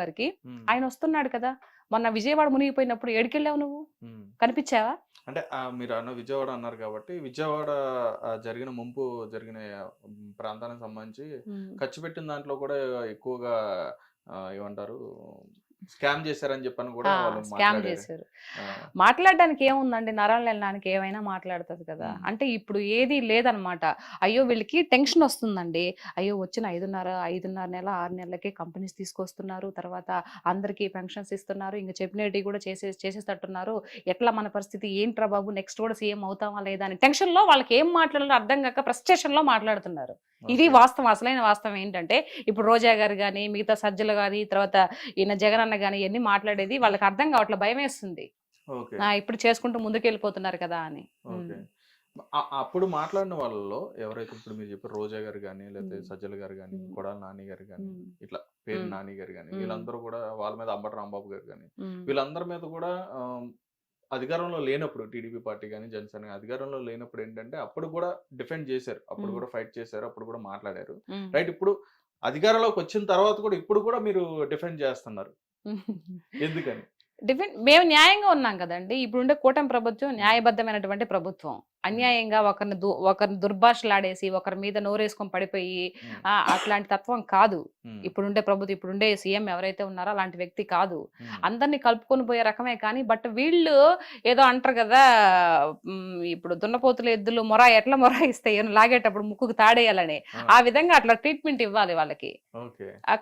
గారికి ఆయన వస్తున్నాడు కదా. మొన్న విజయవాడ మునిగిపోయినప్పుడు ఏడికెళ్ళావు నువ్వు? కనిపించావా? అంటే మీరు అన్న విజయవాడ అన్నారు కాబట్టి విజయవాడ జరిగిన ముంపు జరిగిన ప్రాంతానికి సంబంధించి ఖర్చు పెట్టిన దాంట్లో కూడా ఎక్కువగా ఏమంటారు స్కామ్ చేశారని చెప్పని కూడా వాళ్ళు స్కామ్ చేశారు. మాట్లాడడానికి ఏముందండి, నరాలు వెళ్ళడానికి ఏమైనా మాట్లాడుతుంది కదా. అంటే ఇప్పుడు ఏది లేదనమాట. అయ్యో వీళ్ళకి టెన్షన్ వస్తుందండి. అయ్యో వచ్చిన 5.5 నెల 6 నెలలకే కంపెనీస్ తీసుకొస్తున్నారు, తర్వాత అందరికీ పెన్షన్స్ ఇస్తున్నారు, ఇంకా చెప్పినట్టు కూడా చేసేటట్టున్నారు. ఎట్లా మన పరిస్థితి ఏంట్రా బాబు, నెక్స్ట్ కూడా సీఎం అవుతామా లేదా అని టెన్షన్ లో వాళ్ళకి ఏం మాట్లాడాలో అర్థం కాక ఫ్రస్ట్రేషన్ లో మాట్లాడుతున్నారు. ఇది వాస్తవం. అసలైన వాస్తవం ఏంటంటే ఇప్పుడు రోజా గారు కానీ మిగతా సజ్జలు కానీ తర్వాత ఈయన జగన్ అన్న కానీ ఇవన్నీ మాట్లాడేది వాళ్ళకి అర్థం కావట్లే, భయం వేస్తుంది. ఇప్పుడు చేసుకుంటూ ముందుకు వెళ్ళిపోతున్నారు కదా అని. అప్పుడు మాట్లాడిన వాళ్ళలో ఎవరైతే ఇప్పుడు మీరు చెప్పారు రోజా గారు కానీ లేకపోతే సజ్జల గారు కానీ కొడాలి నాని గారు కానీ ఇట్లా పేరు నాని గారు కానీ వీళ్ళందరూ కూడా వాళ్ళ మీద అంబటి రాంబాబు గారు కానీ వీళ్ళందరి మీద కూడా అధికారంలో లేనప్పుడు టీడీపీ పార్టీ కానీ జనసేన అధికారంలో లేనప్పుడు ఏంటంటే అప్పుడు కూడా డిఫెండ్ చేశారు, అప్పుడు కూడా ఫైట్ చేశారు, అప్పుడు కూడా మాట్లాడారు. రైట్, ఇప్పుడు అధికారంలోకి వచ్చిన తర్వాత కూడా ఇప్పుడు కూడా మీరు డిఫెండ్ చేస్తున్నారు, ఎందుకని? మేము న్యాయంగా ఉన్నాం కదండి. ఇప్పుడుండే కూటమి ప్రభుత్వం న్యాయబద్ధమైనటువంటి ప్రభుత్వం. అన్యాయంగా ఒకరిని దుర్భాషలాడేసి ఒకరి మీద నోరేసుకొని పడిపోయి అట్లాంటి తత్వం కాదు ఇప్పుడుండే ప్రభుత్వం. ఇప్పుడుండే సీఎం ఎవరైతే ఉన్నారో అలాంటి వ్యక్తి కాదు. అందరినీ కలుపుకొని పోయే రకమే. కానీ బట్ వీళ్ళు ఏదో అంటారు కదా, ఇప్పుడు దున్నపోతులు ఎద్దులు ఎట్లా మొరాయిస్తాయి లాగేటప్పుడు ముక్కుకు తాడేయాలని, ఆ విధంగా అట్లా ట్రీట్మెంట్ ఇవ్వాలి వాళ్ళకి.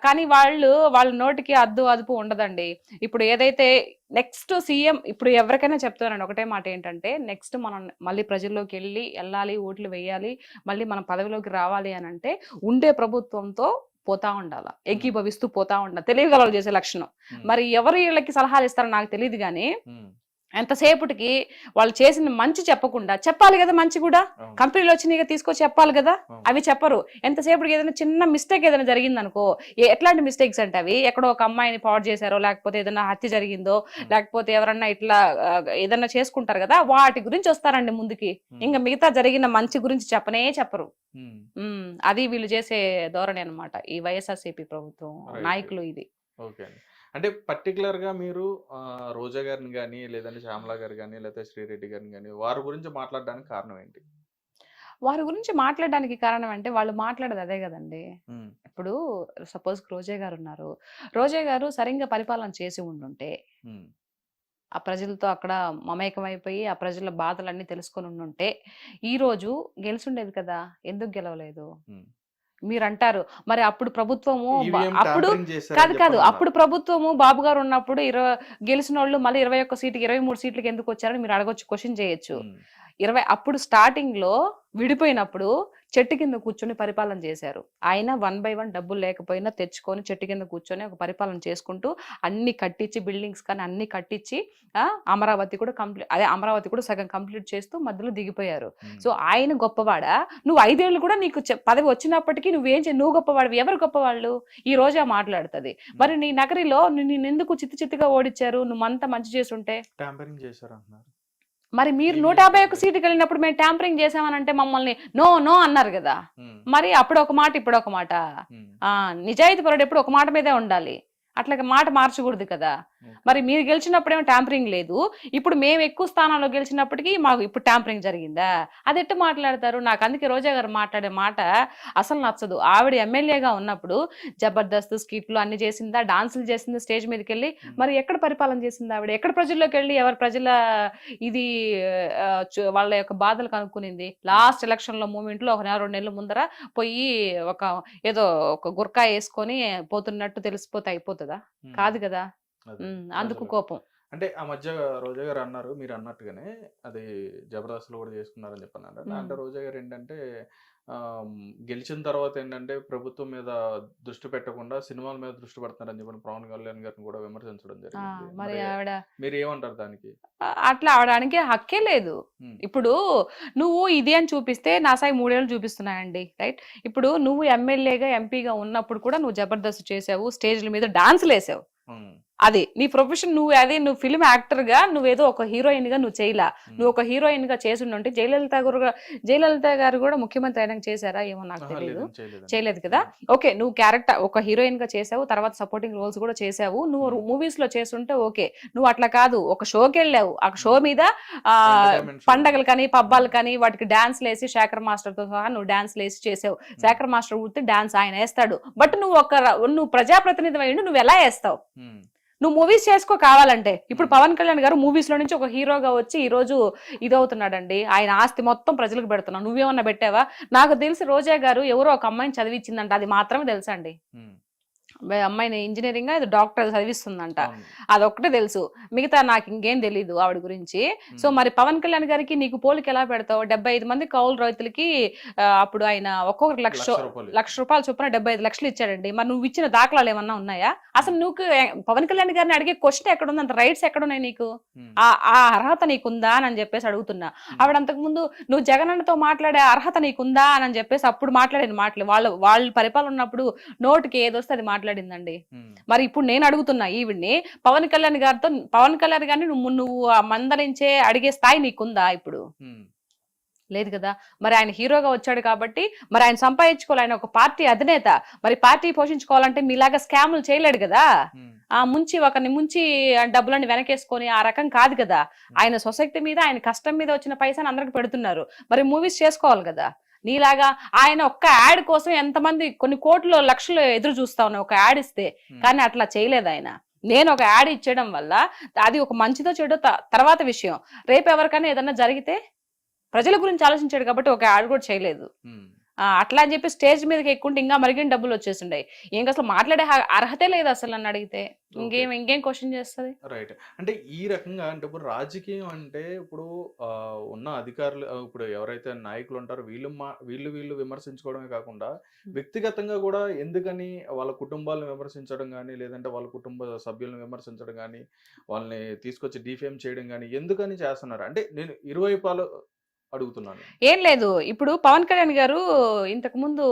కానీ వాళ్ళ నోటికి అదుపు ఉండదండి. ఇప్పుడు ఏదైతే నెక్స్ట్ సీఎం, ఇప్పుడు ఎవరికైనా చెప్తున్నాను ఒకటే మాట ఏంటంటే, నెక్స్ట్ మనం మళ్ళీ ప్రజల్లోకి వెళ్ళాలి, ఓట్లు వేయాలి, మళ్ళీ మనం పదవిలోకి రావాలి అని అంటే ఉండే ప్రభుత్వంతో పోతా ఉండాలా, ఏకీభవిస్తూ పోతా ఉండాలి, తెలియగలవాళ్ళు చేసే లక్షణం. మరి ఎవరు వీళ్ళకి సలహాలు ఇస్తారో నాకు తెలియదు కానీ ఎంతసేపటికి వాళ్ళు చేసిన మంచి చెప్పకుండా, చెప్పాలి కదా మంచి కూడా, కంపెనీలు వచ్చినాయి తీసుకొచ్చి చెప్పాలి కదా, అవి చెప్పరు. ఎంతసేపటికి ఏదైనా చిన్న మిస్టేక్ ఏదైనా జరిగిందనుకో, ఎట్లాంటి మిస్టేక్స్ అంటే అవి ఎక్కడో ఒక అమ్మాయిని పాడు చేశారో, లేకపోతే ఏదైనా హత్య జరిగిందో, లేకపోతే ఎవరన్నా ఇట్లా ఏదన్నా చేసుకుంటారు కదా, వాటి గురించి వస్తారండి ముందుకి. ఇంకా మిగతా జరిగిన మంచి గురించి చెప్పరు. అది వీళ్ళు చేసే ధోరణి అనమాట ఈ వైఎస్ఆర్సీపీ ప్రభుత్వం నాయకులు. ఇది అంటే పర్టికులర్ గా మీరు రోజా గారిని కానీ లేదంటే శ్యామలా గారు కానీ లేకపోతే శ్రీరెడ్డి గారిని కానీ వారి గురించి మాట్లాడడానికి కారణం ఏంటి? వారి గురించి మాట్లాడడానికి కారణం అంటే వాళ్ళు మాట్లాడేది అదే కదండి. ఇప్పుడు సపోజ్ రోజా గారు ఉన్నారు, రోజా గారు సరిగ్గా పరిపాలన చేసి ఉండుంటే, ఆ ప్రజలతో అక్కడ మమేకమైపోయి ఆ ప్రజల బాధలన్నీ తెలుసుకొని ఉండుంటే ఈ రోజు గెలిచుండేది కదా. ఎందుకు గెలవలేదు? మీరు అంటారు మరి అప్పుడు ప్రభుత్వము, అప్పుడు కాదు అప్పుడు ప్రభుత్వము బాబు గారు ఉన్నప్పుడు గెలిచిన వాళ్ళు మళ్ళీ 21 సీట్కి 23 సీట్లకి ఎందుకు వచ్చారని మీరు అడగొచ్చు, క్వశ్చన్ చేయొచ్చు. అప్పుడు స్టార్టింగ్ లో విడిపోయినప్పుడు చెట్టు కింద కూర్చొని పరిపాలన చేశారు. ఆయన 1 by 1 డబ్బులు లేకపోయినా తెచ్చుకొని చెట్టు కింద కూర్చొని ఒక పరిపాలన చేసుకుంటూ అన్ని కట్టించి, బిల్డింగ్స్ కానీ అన్ని కట్టించి అమరావతి కూడా సగం కంప్లీట్ చేస్తూ మధ్యలో దిగిపోయారు. సో ఆయన గొప్పవాడా? నువ్వు 5 ఏళ్ళు కూడా నీకు పదవి వచ్చినప్పటికీ నువ్వు గొప్పవాడు, ఎవరు గొప్పవాళ్ళు? ఈ రోజా మాట్లాడుతుంది. మరి నీ నగరిలో నేను ఎందుకు చిత్తుగా ఓడించారు? నువ్వు అంతా మంచి చేస్తుంటే మరి మీరు 151 సీటుకి వెళ్ళినప్పుడు మేము ట్యాంపరింగ్ చేసామని అంటే మమ్మల్ని నో అన్నారు కదా. మరి అప్పుడు ఒక మాట ఇప్పుడు ఒక మాట. నిజాయితీ పరుడు ఎప్పుడు ఒక మాట మీదే ఉండాలి, అట్లాగే మాట మార్చకూడదు కదా. మరి మీరు గెలిచినప్పుడేమో ట్యాంపరింగ్ లేదు, ఇప్పుడు మేము ఎక్కువ స్థానాల్లో గెలిచినప్పటికీ మాకు ఇప్పుడు ట్యాంపరింగ్ జరిగిందా? అది ఎట్టు మాట్లాడతారు? నాకు అందుకే రోజా గారు మాట్లాడే మాట అసలు నచ్చదు. ఆవిడ ఎమ్మెల్యేగా ఉన్నప్పుడు జబర్దస్త్ స్కిట్లు అన్ని చేసిందా, డాన్సులు చేసిందా స్టేజ్ మీదకి వెళ్ళి? మరి ఎక్కడ పరిపాలన చేసింది ఆవిడ? ఎక్కడ ప్రజల్లోకి వెళ్ళి ఎవరి ప్రజల ఇది వాళ్ళ యొక్క బాధలు కనుక్కునింది? లాస్ట్ ఎలక్షన్ లో మూమెంట్ లో 1 నెల 2 నెలల ముందర పోయి ఏదో ఒక గుర్కా వేసుకొని పోతున్నట్టు తెలిసిపోతే అయిపోతుందా? కాదు కదా. అందుకు కోపం. అంటే ఆ మధ్య రోజా గారు అన్నారు, మీరు అన్నట్టుగానే అది జబర్దస్త్ లో కూడా చేసుకున్నారని చెప్పన్నారు. అంటే రోజా గారు ఏంటంటే గెలిచిన తర్వాత ఏంటంటే ప్రభుత్వం మీద దృష్టి పెట్టకుండా సినిమాల మీద దృష్టి పెడుతున్నారని చెప్పి పవన్ కళ్యాణ్ గారిని కూడా విమర్శించడం జరిగింది. మరి ఆవిడ మీరు ఏమంటారు దానికి? అట్లా ఆవడానికి హక్కే లేదు. ఇప్పుడు నువ్వు ఇది అని చూపిస్తే నా సాయి 3 ఏళ్ళు చూపిస్తున్నాయండి, రైట్? ఇప్పుడు నువ్వు ఎమ్మెల్యేగా ఎంపీగా ఉన్నప్పుడు కూడా నువ్వు జబర్దస్త్ చేసావు, స్టేజ్ల మీద డాన్సులు వేసావు. అది నీ ప్రొఫెషన్, నువ్వు ఫిల్మ్ యాక్టర్ గా నువ్వేదో ఒక హీరోయిన్ గా నువ్వు చేయలా. నువ్వు ఒక హీరోయిన్ గా చేసిండుంటే జయలలిత గారు కూడా ముఖ్యమంత్రి అయినాక చేశారా ఏమో నాకు తెలియదు, చేయలేదు కదా. ఓకే, నువ్వు క్యారెక్టర్ ఒక హీరోయిన్ గా చేసావు, తర్వాత సపోర్టింగ్ రోల్స్ కూడా చేసావు. నువ్వు మూవీస్ లో చేస్తుంటే ఓకే. నువ్వు అట్లా కాదు, ఒక షోకి వెళ్ళావు, ఆ షో మీద పండగలు కానీ పబ్బాలు కానీ వాటికి డాన్స్ లేసి శేఖర్ మాస్టర్ తో సహా నువ్వు డాన్స్ లేసి చేసావు. శేఖర్ మాస్టర్ ఊరితే డాన్స్ ఆయన వేస్తాడు. బట్ నువ్వు ప్రజాప్రతినిధి అయ్యిండు, నువ్వు ఎలా వేస్తావు? నువ్వు మూవీస్ చేసుకో కావాలంటే. ఇప్పుడు పవన్ కళ్యాణ్ గారు మూవీస్ లో నుంచి ఒక హీరోగా వచ్చి ఈ రోజు ఇదవుతున్నాడండి. ఆయన ఆస్తి మొత్తం ప్రజలకు పెడుతున్నావు. నువ్వేమన్నా పెట్టావా? నాకు తెలిసి రోజా గారు ఎవరో ఒక అమ్మాయిని చదివించిందంట, అది మాత్రమే తెలుసండి. అమ్మాయిని ఇంజనీరింగ్ అది డాక్టర్ చదివిస్తుందంట, అదొక్కటే తెలుసు. మిగతా నాకు ఇంకేం తెలీదు ఆవిడ గురించి. సో మరి పవన్ కళ్యాణ్ గారికి నీకు పోలికి ఎలా పెడతావు? 75 మంది కౌలు రైతులకి అప్పుడు ఆయన ఒక్కొక్కరు లక్ష రూపాయలు చొప్పున 75 లక్షలు ఇచ్చాడండి. మరి నువ్వు ఇచ్చిన దాఖలాలు ఏమన్నా ఉన్నాయా? అసలు నువ్వు పవన్ కళ్యాణ్ గారిని అడిగే క్వశ్చన్ ఎక్కడ ఉంది? అంత రైట్స్ ఎక్కడున్నాయి నీకు? ఆ అర్హత నీకుందా అని చెప్పేసి అడుగుతున్నా. ఆవిడ అంతకు ముందు నువ్వు జగనన్నతో మాట్లాడే అర్హత నీకుందా అని చెప్పేసి అప్పుడు మాట్లాడిన మాటలు, వాళ్ళ పరిపాలన ఉన్నప్పుడు నోటికి ఏదొస్తే అది మాట్లాడిందండి. మరి ఇప్పుడు నేను అడుగుతున్నా ఈవిడ్ని, పవన్ కళ్యాణ్ గారిని నువ్వు మందలించే అడిగే స్థాయి నీకుందా ఇప్పుడు? లేదు కదా. మరి ఆయన హీరోగా వచ్చాడు కాబట్టి మరి ఆయన సంపాదించుకోవాలి, ఆయన ఒక పార్టీ అధినేత. మరి పార్టీ పోషించుకోవాలంటే మీలాగా స్కాములు చేయలేడు కదా. ఒకరిని ముంచి డబ్బులన్నీ వెనకేసుకొని ఆ రకం కాదు కదా. ఆయన సొసైటీ మీద, ఆయన కష్టం మీద వచ్చిన పైసాని అందరికి పెడుతున్నారు. మరి మూవీస్ చేసుకోవాలి కదా. నీలాగా ఆయన ఒక్క యాడ్ కోసం ఎంతమంది కొన్ని కోట్లు లక్షలు ఎదురు చూస్తా ఉన్నాయి ఒక యాడ్ ఇస్తే. కానీ అట్లా చేయలేదు ఆయన. నేను ఒక యాడ్ ఇచ్చేయడం వల్ల అది ఒక మంచిదో చెడో తర్వాత విషయం. రేపు ఎవరికైనా ఏదన్నా జరిగితే ప్రజల గురించి ఆలోచించాడు కాబట్టి ఒక యాడ్ కూడా చేయలేదు. అట్లా అని చెప్పి స్టేజ్ మీదకి ఎక్కుంటే ఇంకా మరిగిన డబ్బులు వచ్చేసిండే. ఇంకా అసలు మాట్లాడే అర్హతే లేదు అసలు నన్ను అడిగితే. ఇంకేం క్వశ్చన్ చేస్తుంది? రైట్. అంటే ఈ రకంగా అంటే ఇప్పుడు రాజకీయం అంటే ఇప్పుడు ఉన్న అధికారులు, ఇప్పుడు ఎవరైతే నాయకులు ఉంటారో వీళ్ళు విమర్శించుకోవడమే కాకుండా వ్యక్తిగతంగా కూడా ఎందుకని వాళ్ళ కుటుంబాలను విమర్శించడం కానీ, లేదంటే వాళ్ళ కుటుంబ సభ్యులను విమర్శించడం కానీ, వాళ్ళని తీసుకొచ్చి డిఫేమ్ చేయడం కానీ ఎందుకని చేస్తున్నారు? అంటే నేను ఇరువైపులు అడుగుతున్నాను. ఏం లేదు, ఇప్పుడు పవన్ కళ్యాణ్ గారు ఇంతకు ముందు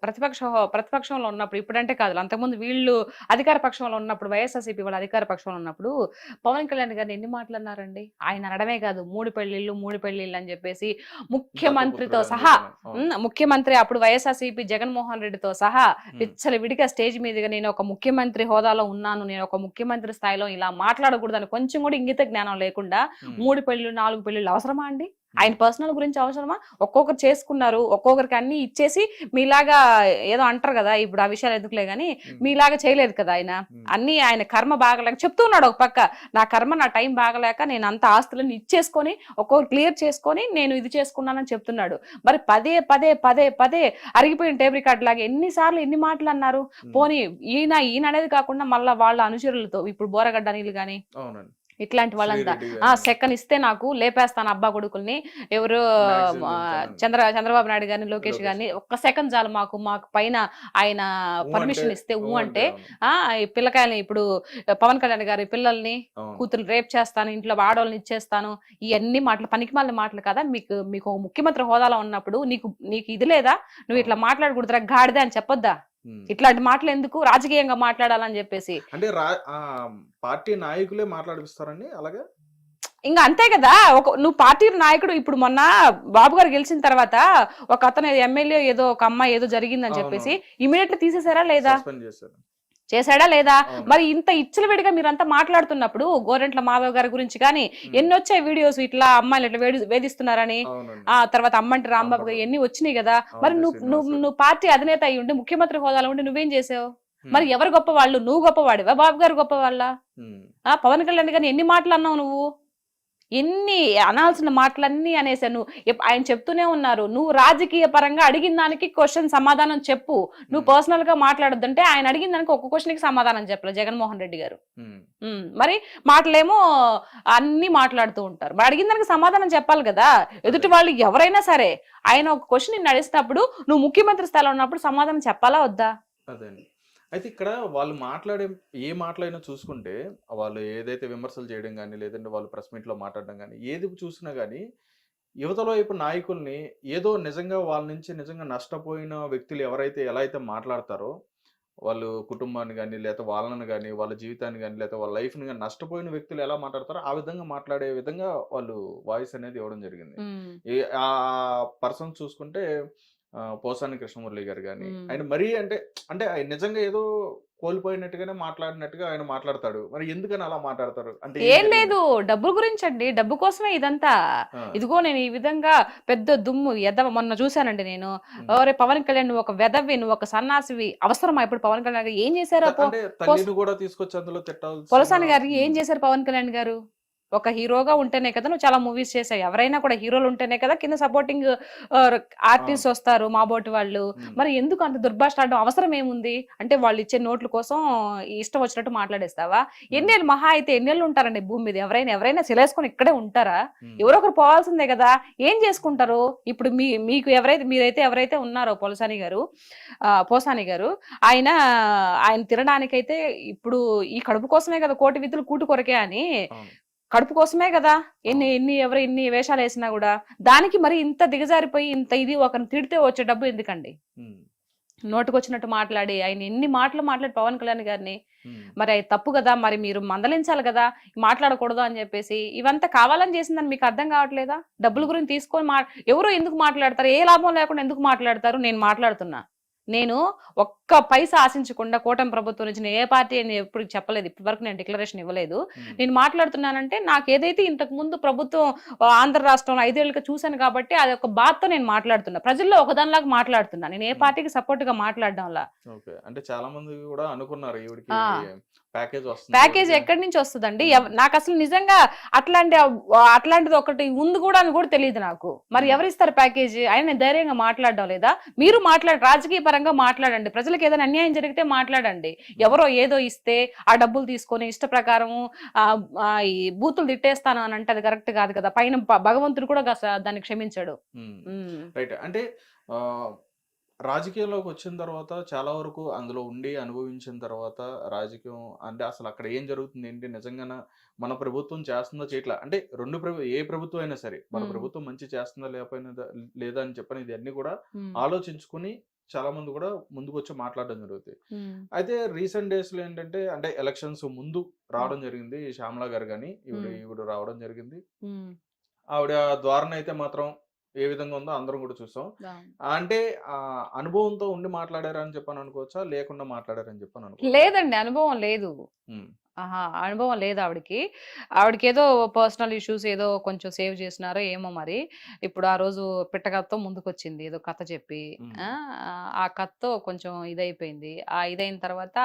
ప్రతిపక్షంలో ఉన్నప్పుడు, ఇప్పుడంటే కాదు, అంతకుముందు వీళ్ళు అధికార పక్షంలో ఉన్నప్పుడు, వైఎస్ఆర్సీపీ వాళ్ళ అధికార పక్షంలో ఉన్నప్పుడు పవన్ కళ్యాణ్ గారిని ఎన్ని మాట్లాడినారండి? ఆయన అనడమే కాదు, మూడు పెళ్లిళ్ళు అని చెప్పేసి ముఖ్యమంత్రితో సహా, ముఖ్యమంత్రి అప్పుడు వైఎస్ఆర్సీపీ జగన్మోహన్ రెడ్డితో సహా విడిగా స్టేజ్ మీదుగా నేను ఒక ముఖ్యమంత్రి హోదాలో ఉన్నాను, నేను ఒక ముఖ్యమంత్రి స్థాయిలో ఇలా మాట్లాడకూడదని కొంచెం కూడా ఇంగిత జ్ఞానం లేకుండా 3 పెళ్లిళ్ళు 4 పెళ్లిళ్ళు అవసరమా అండి? ఆయన పర్సనల్ గురించి అవసరమా? ఒక్కొక్కరు చేసుకున్నారు, ఒక్కొక్కరికి అన్ని ఇచ్చేసి మీలాగా ఏదో అంటారు కదా, ఇప్పుడు ఆ విషయాలు ఎందుకులే గానీ మీలాగా చేయలేదు కదా. ఆయన ఆయన కర్మ బాగలేక చెప్తున్నాడు ఒక పక్క, నా కర్మ నా టైం బాగలేక నేను అంత ఆస్తులను ఇచ్చేసుకొని ఒక్కొక్కరు క్లియర్ చేసుకొని నేను ఇది చేసుకున్నానని చెప్తున్నాడు. మరి పదే పదే పదే పదే అరిగిపోయిన టేబుల్ రికార్డ్ లాగా ఎన్నిసార్లు ఎన్ని మాటలు అన్నారు? పోనీ ఈయన అనేది కాకుండా మళ్ళీ వాళ్ళ అనుచరులతో, ఇప్పుడు బోరగడ్డ అనిల్ గాని ఇట్లాంటి వాళ్ళంతా సెకండ్ ఇస్తే నాకు లేపేస్తాను అబ్బా కొడుకుల్ని, ఎవరు చంద్రబాబు నాయుడు గారిని, లోకేష్ గారిని, ఒక్క సెకండ్ చాలు మాకు పైన ఆయన పర్మిషన్ ఇస్తే అంటే పిల్లకాయలని, ఇప్పుడు పవన్ కళ్యాణ్ గారి పిల్లల్ని కూతురు రేప్ చేస్తాను, ఇంట్లో ఆడవాళ్ళని ఇచ్చేస్తాను, ఇవన్నీ మాటలు పనికిమాలిన మాటలు కదా. మీకు ముఖ్యమంత్రి హోదాలో ఉన్నప్పుడు నీకు ఇది లేదా? నువ్వు ఇట్లా మాట్లాడకూడదురా గాడిదే అని చెప్పొద్దా? ఇట్లాంటి మాటలు ఎందుకు రాజకీయంగా మాట్లాడాలని చెప్పేసి అంటే పార్టీ నాయకులే మాట్లాడిస్తారండి అలాగే. ఇంకా అంతే కదా. నువ్వు పార్టీ నాయకుడు. ఇప్పుడు మొన్న బాబు గారు గెలిచిన తర్వాత ఒక అతను ఎమ్మెల్యే ఏదో ఒక అమ్మాయి ఏదో జరిగిందని చెప్పేసి ఇమీడియట్లీ తీసేసారా లేదా? చేశాడా లేదా? మరి ఇంత ఇచ్చలవిడిగా మీరంతా మాట్లాడుతున్నప్పుడు గోరెంట్ల మాధవ్ గారి గురించి కానీ ఎన్ని వచ్చాయి వీడియోస్, ఇట్లా అమ్మాయిలు ఇట్లా వేధిస్తున్నారని. తర్వాత అమ్మంటి రాంబాబు గారు ఎన్ని వచ్చినాయి కదా. మరి నువ్వు పార్టీ అధినేత అయి ఉండి, ముఖ్యమంత్రి హోదాలో ఉండి నువ్వేం చేసావు? మరి ఎవరు గొప్పవాళ్ళు? నువ్వు గొప్పవాడివా, బాబు గారు గొప్పవాళ్ళ? పవన్ కళ్యాణ్ గారిని ఎన్ని మాటలు అన్నావు నువ్వు? ఎన్ని అనాల్సిన మాటలన్నీ అనేసాను. ఆయన చెప్తూనే ఉన్నారు, నువ్వు రాజకీయ పరంగా అడిగిన దానికి క్వశ్చన్ సమాధానం చెప్పు, నువ్వు పర్సనల్ గా మాట్లాడొద్దంటే ఆయన అడిగిన దానికి ఒక్క క్వశ్చన్ కి సమాధానం చెప్పలేదు జగన్మోహన్ రెడ్డి గారు. మరి మాటలేమో అన్ని మాట్లాడుతూ ఉంటారు. మరి అడిగిన దానికి సమాధానం చెప్పాలి కదా. ఎదుటి వాళ్ళు ఎవరైనా సరే ఆయన ఒక క్వశ్చన్ నిన్ను అడిగినప్పుడు నువ్వు ముఖ్యమంత్రి స్థాయిలో ఉన్నప్పుడు సమాధానం చెప్పాలా వద్దా? అయితే ఇక్కడ వాళ్ళు మాట్లాడే మాటలైనా చూసుకుంటే, వాళ్ళు ఏదైతే విమర్శలు చేయడం కానీ, లేదంటే వాళ్ళు ప్రెస్ మీట్లో మాట్లాడడం కానీ, ఏది చూసినా కానీ యువతల వైపు నాయకుల్ని ఏదో నిజంగా వాళ్ళ నుంచి నిజంగా నష్టపోయిన వ్యక్తులు ఎవరైతే ఎలా అయితే మాట్లాడతారో వాళ్ళు కుటుంబాన్ని కానీ లేకపోతే వాళ్ళని కానీ వాళ్ళ జీవితాన్ని కానీ లేకపోతే వాళ్ళ లైఫ్ని కానీ నష్టపోయిన వ్యక్తులు ఎలా మాట్లాడతారో ఆ విధంగా మాట్లాడే విధంగా వాళ్ళు వాయిస్ అనేది ఇవ్వడం జరిగింది. ఆ పర్సన్ చూసుకుంటే పోసాని కృష్ణమురళి గారు కానీ ఆయన మరీ అంటే అంటే ఆయన నిజంగా ఏదో కోల్పోయినట్టుగానే మాట్లాడినట్టుగా ఆయన మాట్లాడతాడు. మరి ఎందుకని అలా మాట్లాడతారు అంటే ఏం లేదు, డబ్బు గురించి అండి, డబ్బు కోసమే ఇదంతా. ఇదిగో నేను ఈ విధంగా పెద్ద దుమ్ము ఎదవ మొన్న చూశానండి నేను. ఒరే పవన్ కళ్యాణ్ నువ్వు ఒక వెదవి, నువ్వు ఒక సన్నాసివి, అవసరమా ఇప్పుడు పవన్ కళ్యాణ్ గారు ఏం చేశారు? తల్లిని కూడా తీసుకొచ్చి అందులో తిట్టాలి. పోసాని గారికి ఏం చేశారు పవన్ కళ్యాణ్ గారు? ఒక హీరోగా ఉంటేనే కదా నువ్వు చాలా మూవీస్ చేసావు. ఎవరైనా కూడా హీరోలు ఉంటేనే కదా కింద సపోర్టింగ్ ఆర్టిస్ట్ వస్తారు, మా బోటి వాళ్ళు. మరి ఎందుకు అంత దుర్భాష ఆడడం అవసరం ఏముంది? అంటే వాళ్ళు ఇచ్చే నోట్ల కోసం ఇష్టం వచ్చినట్టు మాట్లాడేస్తావా? ఎన్నేళ్ళు మహా అయితే ఎన్నేళ్ళు ఉంటారండి భూమి మీద? ఎవరైనా సిలేసుకొని ఇక్కడే ఉంటారా? ఎవరో ఒకరు పోవాల్సిందే కదా. ఏం చేసుకుంటారు ఇప్పుడు? మీకు ఎవరైతే ఉన్నారో పోసాని గారు ఆయన తినడానికైతే ఇప్పుడు ఈ కడుపు కోసమే కదా, కోటి విధులు కూటు కొరకే అని కడుపు కోసమే కదా ఎన్ని వేషాలు వేసినా కూడా. దానికి మరి ఇంత దిగజారిపోయి ఇంత ఇది ఒకరిని తిడితే వచ్చే డబ్బు ఎందుకండి? నోటుకొచ్చినట్టు మాట్లాడి ఆయన ఎన్ని మాటలు మాట్లాడి పవన్ కళ్యాణ్ గారిని, మరి అది తప్పు కదా, మరి మీరు మందలించాలి కదా, మాట్లాడకూడదు అని చెప్పేసి. ఇవంతా కావాలని చేసిందని మీకు అర్థం కావట్లేదా? డబ్బుల గురించి తీసుకొని ఎవరు ఎందుకు మాట్లాడతారు? ఏ లాభం లేకుండా ఎందుకు మాట్లాడతారు? నేను మాట్లాడుతున్నా, నేను ఒక్క పైసా ఆశించకుండా కూటమి ప్రభుత్వం నుంచి నేను ఏ పార్టీ అని ఎప్పుడు చెప్పలేదు, ఇప్పటి వరకు నేను డిక్లరేషన్ ఇవ్వలేదు. నేను మాట్లాడుతున్నానంటే నాకు ఏదైతే ఇంతకు ముందు ప్రభుత్వం ఆంధ్ర రాష్ట్రంలో 5 ఏళ్ళుగా చూశాను కాబట్టి అది ఒక బాధతో నేను మాట్లాడుతున్నా, ప్రజల్లో ఒకదానిలాగా మాట్లాడుతున్నా. నేను ఏ పార్టీకి సపోర్ట్ గా మాట్లాడడంలా. అంటే చాలా మంది కూడా అనుకున్నారు ప్యాకేజ్ ఎక్కడి నుంచి వస్తుందండి? నాకు అసలు నిజంగా అట్లాంటిది ఒకటి ఉంది కూడా అని కూడా తెలియదు నాకు. మరి ఎవరిస్తారు ప్యాకేజ్? ఆయన ధైర్యంగా మాట్లాడడం లేదా? మీరు రాజకీయ పరంగా మాట్లాడండి, ప్రజలకు ఏదైనా అన్యాయం జరిగితే మాట్లాడండి. ఎవరో ఏదో ఇస్తే ఆ డబ్బులు తీసుకొని ఇష్ట ప్రకారం ఈ బూతులు తిట్టేస్తాను అని అంటే అది కరెక్ట్ కాదు కదా. పైన భగవంతుడు కూడా దాన్ని క్షమించాడు. అంటే రాజకీయాల్లోకి వచ్చిన తర్వాత చాలా వరకు అందులో ఉండి అనుభవించిన తర్వాత రాజకీయం అంటే అసలు అక్కడ ఏం జరుగుతుంది ఏంటి, నిజంగా మన ప్రభుత్వం చేస్తుందో చేయట్లా అంటే ఏ ప్రభుత్వం అయినా సరే మన ప్రభుత్వం మంచి చేస్తుందా లేదా అని చెప్పని ఇది అన్ని కూడా ఆలోచించుకుని చాలా మంది కూడా ముందుకు వచ్చి మాట్లాడడం జరుగుతుంది. అయితే రీసెంట్ డేస్ లో ఏంటంటే అంటే ఎలక్షన్స్ ముందు రావడం జరిగింది శ్యామలా గారు కానీ ఈవిడ రావడం జరిగింది. ఆవిడ ద్వారా అయితే మాత్రం ఏ విధంగా ఉందో అందరం కూడా చూసాం. అంటే అనుభవంతో ఉండి మాట్లాడారని చెప్పని అనుకోవచ్చా, లేకుండా మాట్లాడారని చెప్పని అనుకో? లేదండి, అనుభవం లేదు. అనుభవం లేదు ఆవిడకి ఏదో పర్సనల్ ఇష్యూస్ ఏదో కొంచెం సేవ్ చేసినారో ఏమో మరి. ఇప్పుడు ఆ రోజు పిట్టకథతో ముందుకొచ్చింది ఏదో కథ చెప్పి, ఆ కథతో కొంచెం ఇదైపోయింది. ఆ ఇదైన తర్వాత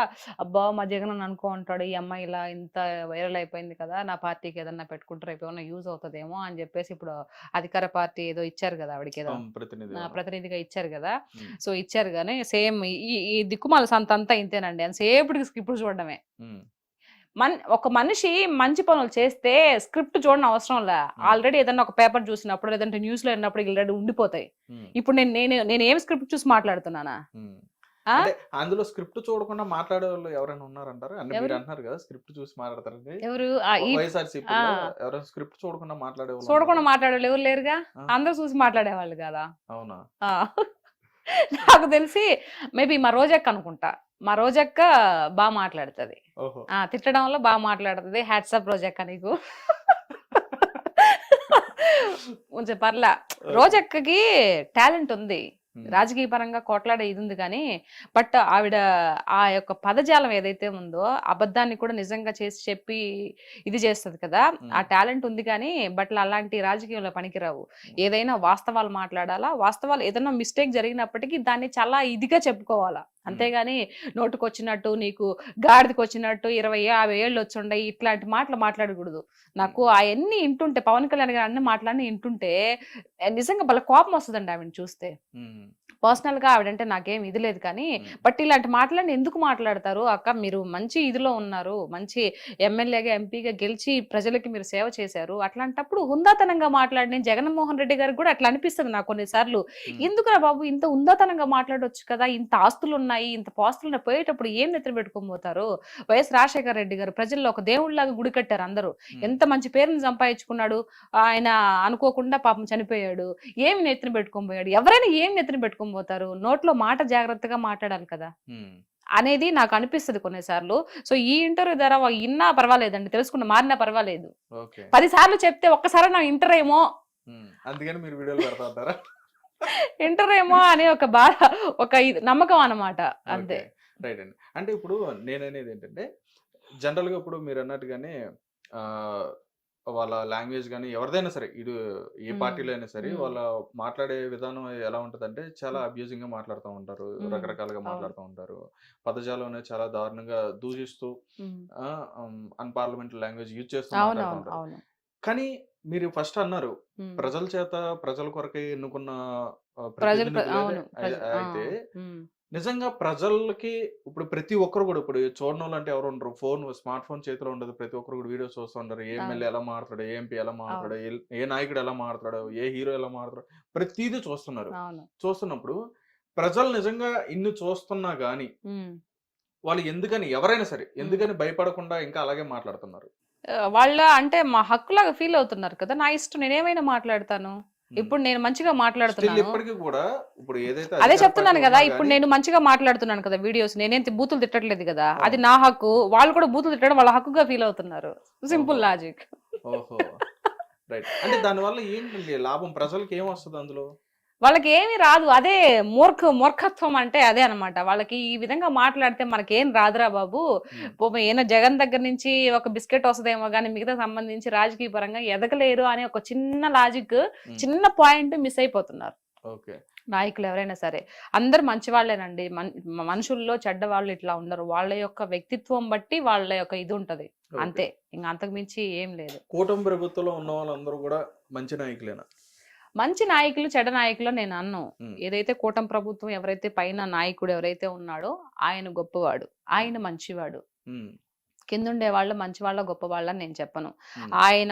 అబ్బా మా జగన్ అనుకో ఉంటాడు, ఈ అమ్మాయి ఇలా ఇంత వైరల్ అయిపోయింది కదా, నా పార్టీకి ఏదన్నా పెట్టుకుంటారు ఏమైనా యూజ్ అవుతుందేమో అని చెప్పేసి ఇప్పుడు అధికార పార్టీ ఏదో ఇచ్చారు కదా ఆవిడకి, ఏదో ప్రతినిధిగా ఇచ్చారు కదా. సో ఇచ్చారు కానీ సేమ్ ఈ దిక్కుమాల సంత అంతా ఇంతేనండి, అని సేపటికి స్క్రిప్ట్ చూడడమే. ఒక మనిషి మంచి పనులు చేస్తే స్క్రిప్ట్ చూడడం అవసరం లే. ఆల్రెడీ ఏదన్నా ఒక పేపర్ చూసినప్పుడు లేదంటే న్యూస్ లో విన్నప్పుడు ఆల్రెడీ ఉండిపోతాయి. ఇప్పుడు నేను ఏం స్క్రిప్ట్ చూసి మాట్లాడుతున్నానా? అందులో స్క్రిప్ట్ చూడకుండా మాట్లాడే వాళ్ళు ఎవరైనా ఉన్నారంటారు? అంటే మీరు అంటున్నారు కదా స్క్రిప్ట్ చూసి మాట్లాడతారండి. ఎవరు? ఎవరైనా స్క్రిప్ట్ చూడకుండా మాట్లాడేవాళ్ళు ఎవరు లేరుగా, అందరూ చూసి మాట్లాడేవాళ్ళు కదా. అవునా? నాకు తెలిసి మేబీ మా రోజక్క అనుకుంటా. మా రోజక్క బాగా మాట్లాడుతుంది, తిట్టడంలో బాగా మాట్లాడుతుంది. హ్యాట్సాప్ రోజక్క నీకు. కొంచెం పర్లా, రోజక్కకి టాలెంట్ ఉంది, రాజకీయ పరంగా కొట్లాడే ఇది ఉంది. కానీ బట్ ఆవిడ ఆ యొక్క పదజాలం ఏదైతే ఉందో అబద్ధాన్ని కూడా నిజంగా చేసి చెప్పి ఇది చేస్తుంది కదా, ఆ టాలెంట్ ఉంది. కానీ బట్ అలాంటి రాజకీయంలో పనికిరావు. ఏదైనా వాస్తవాలు మాట్లాడాలా, వాస్తవాలు ఏదైనా మిస్టేక్ జరిగినప్పటికీ దాన్ని చాలా ఇదిగా చెప్పుకోవాలా. అంతేగాని నోటుకొచ్చినట్టు నీకు గాడిదకి వచ్చినట్టు 20-50 ఏళ్ళు వచ్చుండే ఇట్లాంటి మాటలు మాట్లాడకూడదు. నాకు అవన్నీ ఇంటుంటే పవన్ కళ్యాణ్ గారు అన్ని మాటలన్నీ ఇంటుంటే నిజంగా భలే కోపం వస్తుందండి ఆవిడని చూస్తే. పర్సనల్ గా ఆవిడంటే నాకేం ఇది లేదు కానీ బట్ ఇలాంటి మాటలన్నీ ఎందుకు మాట్లాడతారు అక్క? మీరు మంచి ఇదిలో ఉన్నారు, మంచి ఎమ్మెల్యేగా ఎంపీగా గెలిచి ప్రజలకి మీరు సేవ చేశారు. అట్లాంటప్పుడు హుందాతనంగా మాట్లాడి జగన్మోహన్ రెడ్డి గారికి కూడా అట్లా అనిపిస్తుంది నాకు కొన్నిసార్లు. ఎందుకురా బాబు ఇంత హుందాతనంగా మాట్లాడవచ్చు కదా, ఇంత ఆస్తులు ఉన్నాయి, ఇంత పాస్తులు పోయేటప్పుడు ఏం నెత్తిన పెట్టుకొని పోతారు? వైఎస్ రాజశేఖర రెడ్డి గారు ప్రజల్లో ఒక దేవుళ్లాగా గుడి కట్టారు. అందరూ ఎంత మంచి పేరుని సంపాదించుకున్నాడు. ఆయన అనుకోకుండా పాపం చనిపోయాడు, ఏమి నెత్తిన పెట్టుకొని పోయాడు? ఎవరైనా ఏం నెత్తిన పెట్టుకొని పోతారు? నోట్లో మాట జాగ్రత్తగా మాట్లాడాలి కదా. అనేది నాకు అనిపిస్తుంది కొన్నిసార్లు. సో ఈ ఇంటర్వ్యూ ద్వారా ఇన్నా పర్వాలేదండి, తెలుసుకున్న మారినా పర్వాలేదు. ఓకే 10 సార్లు చెప్తే ఒక్కసారి నా ఇంటర్ ఏమో అందుకని మీరు వీడియోలు పెడతా ఉంటారా? ఇంటర్ ఏమో అనే ఒక బాధ, ఒక నమ్మకం అన్నమాట అంతే. రైట్ అండి. అంటే ఇప్పుడు నేననేది ఏంటంటే జనరల్ గా ఇప్పుడు మీరు అన్నట్టుగానే వాళ్ళ లాంగ్వేజ్ కానీ ఎవరిదైనా సరే ఇటు ఏ పార్టీలో అయినా సరే వాళ్ళ మాట్లాడే విధానం ఎలా ఉంటదంటే చాలా అబ్యూజింగ్ గా మాట్లాడుతూ ఉంటారు, రకరకాలుగా మాట్లాడుతూ ఉంటారు, పదజాలం అనేది చాలా దారుణంగా దూషిస్తూ అన్పార్లమెంటరీ లాంగ్వేజ్ యూజ్ చేస్తూ మాట్లాడుతూ ఉంటారు. కానీ మీరు ఫస్ట్ అన్నారు ప్రజల చేత ప్రజల కొరకే ఎన్నుకున్న అయితే నిజంగా ప్రజలకి ఇప్పుడు ప్రతి ఒక్కరు కూడా ఇప్పుడు చూడడం వాళ్ళు అంటే ఎవరు ఉండరు, స్మార్ట్ ఫోన్ చేతిలో ఉండదు, ప్రతి ఒక్కరు కూడా వీడియోస్ చూస్తూ ఉంటారు, ఏ ఎమ్మెల్యే ఎలా మాట్లాడు, ఏ ఎంపీ ఎలా మాట్లాడు, ఏ నాయకుడు ఎలా మాట్లాడు, ఏ హీరో ఎలా మాట్లాడు, ప్రతిదీ చూస్తున్నారు. చూస్తున్నప్పుడు ప్రజలు నిజంగా ఇన్ని చూస్తున్నా గానీ వాళ్ళు ఎందుకని ఎవరైనా సరే ఎందుకని భయపడకుండా ఇంకా అలాగే మాట్లాడుతున్నారు? వాళ్ళ అంటే మా హక్కులాగా ఫీల్ అవుతున్నారు కదా, నా ఇష్టం నేనేమైనా మాట్లాడతాను. ఇప్పుడు నేను మంచిగా మాట్లాడుతున్నాను, అదే చెప్తున్నాను కదా, ఇప్పుడు నేను మంచిగా మాట్లాడుతున్నాను కదా వీడియోస్, నేనేం బూతులు తిట్టట్లేదు కదా, అది నా హక్కు. వాళ్ళు కూడా బూతులు తిట్టడం వాళ్ళ హక్కుగా ఫీల్ అవుతున్నారు. Simple logic. ఓహో రైట్. అంటే దాని వల్ల ఏంటండి లాభం, ప్రజలకు ఏం వస్తుంది అందులో? వాళ్ళకి ఏమీ రాదు. అదే మూర్ఖత్వం అంటే అదే అనమాట. వాళ్ళకి ఈ విధంగా మాట్లాడితే మనకేం రాదురా బాబు, ఏమైనా జగన్ దగ్గర నుంచి ఒక బిస్కెట్ వస్తుందేమో కానీ మిగతా సంబంధించి రాజకీయ పరంగా ఎదగలేరు అనే ఒక చిన్న లాజిక్, చిన్న పాయింట్ మిస్ అయిపోతున్నారు నాయకులు ఎవరైనా సరే. అందరు మంచి వాళ్ళేనండి, మనుషుల్లో చెడ్డ వాళ్ళు ఇట్లా ఉండరు. వాళ్ళ యొక్క వ్యక్తిత్వం బట్టి వాళ్ళ యొక్క ఇది ఉంటది అంతే, ఇంకా అంతకు మించి ఏం లేదు. కూటమి ప్రభుత్వంలో ఉన్న వాళ్ళందరూ కూడా మంచి నాయకులేనా? మంచి నాయకులు చెడ్డ నాయకులు నేను అన్ను. ఏదైతే కూటమి ప్రభుత్వం ఎవరైతే పైన నాయకుడు ఎవరైతే ఉన్నాడో ఆయన గొప్పవాడు, ఆయన మంచివాడు. కింద ఉండే వాళ్ళు మంచి వాళ్ళ గొప్ప వాళ్ళని నేను చెప్పను. ఆయన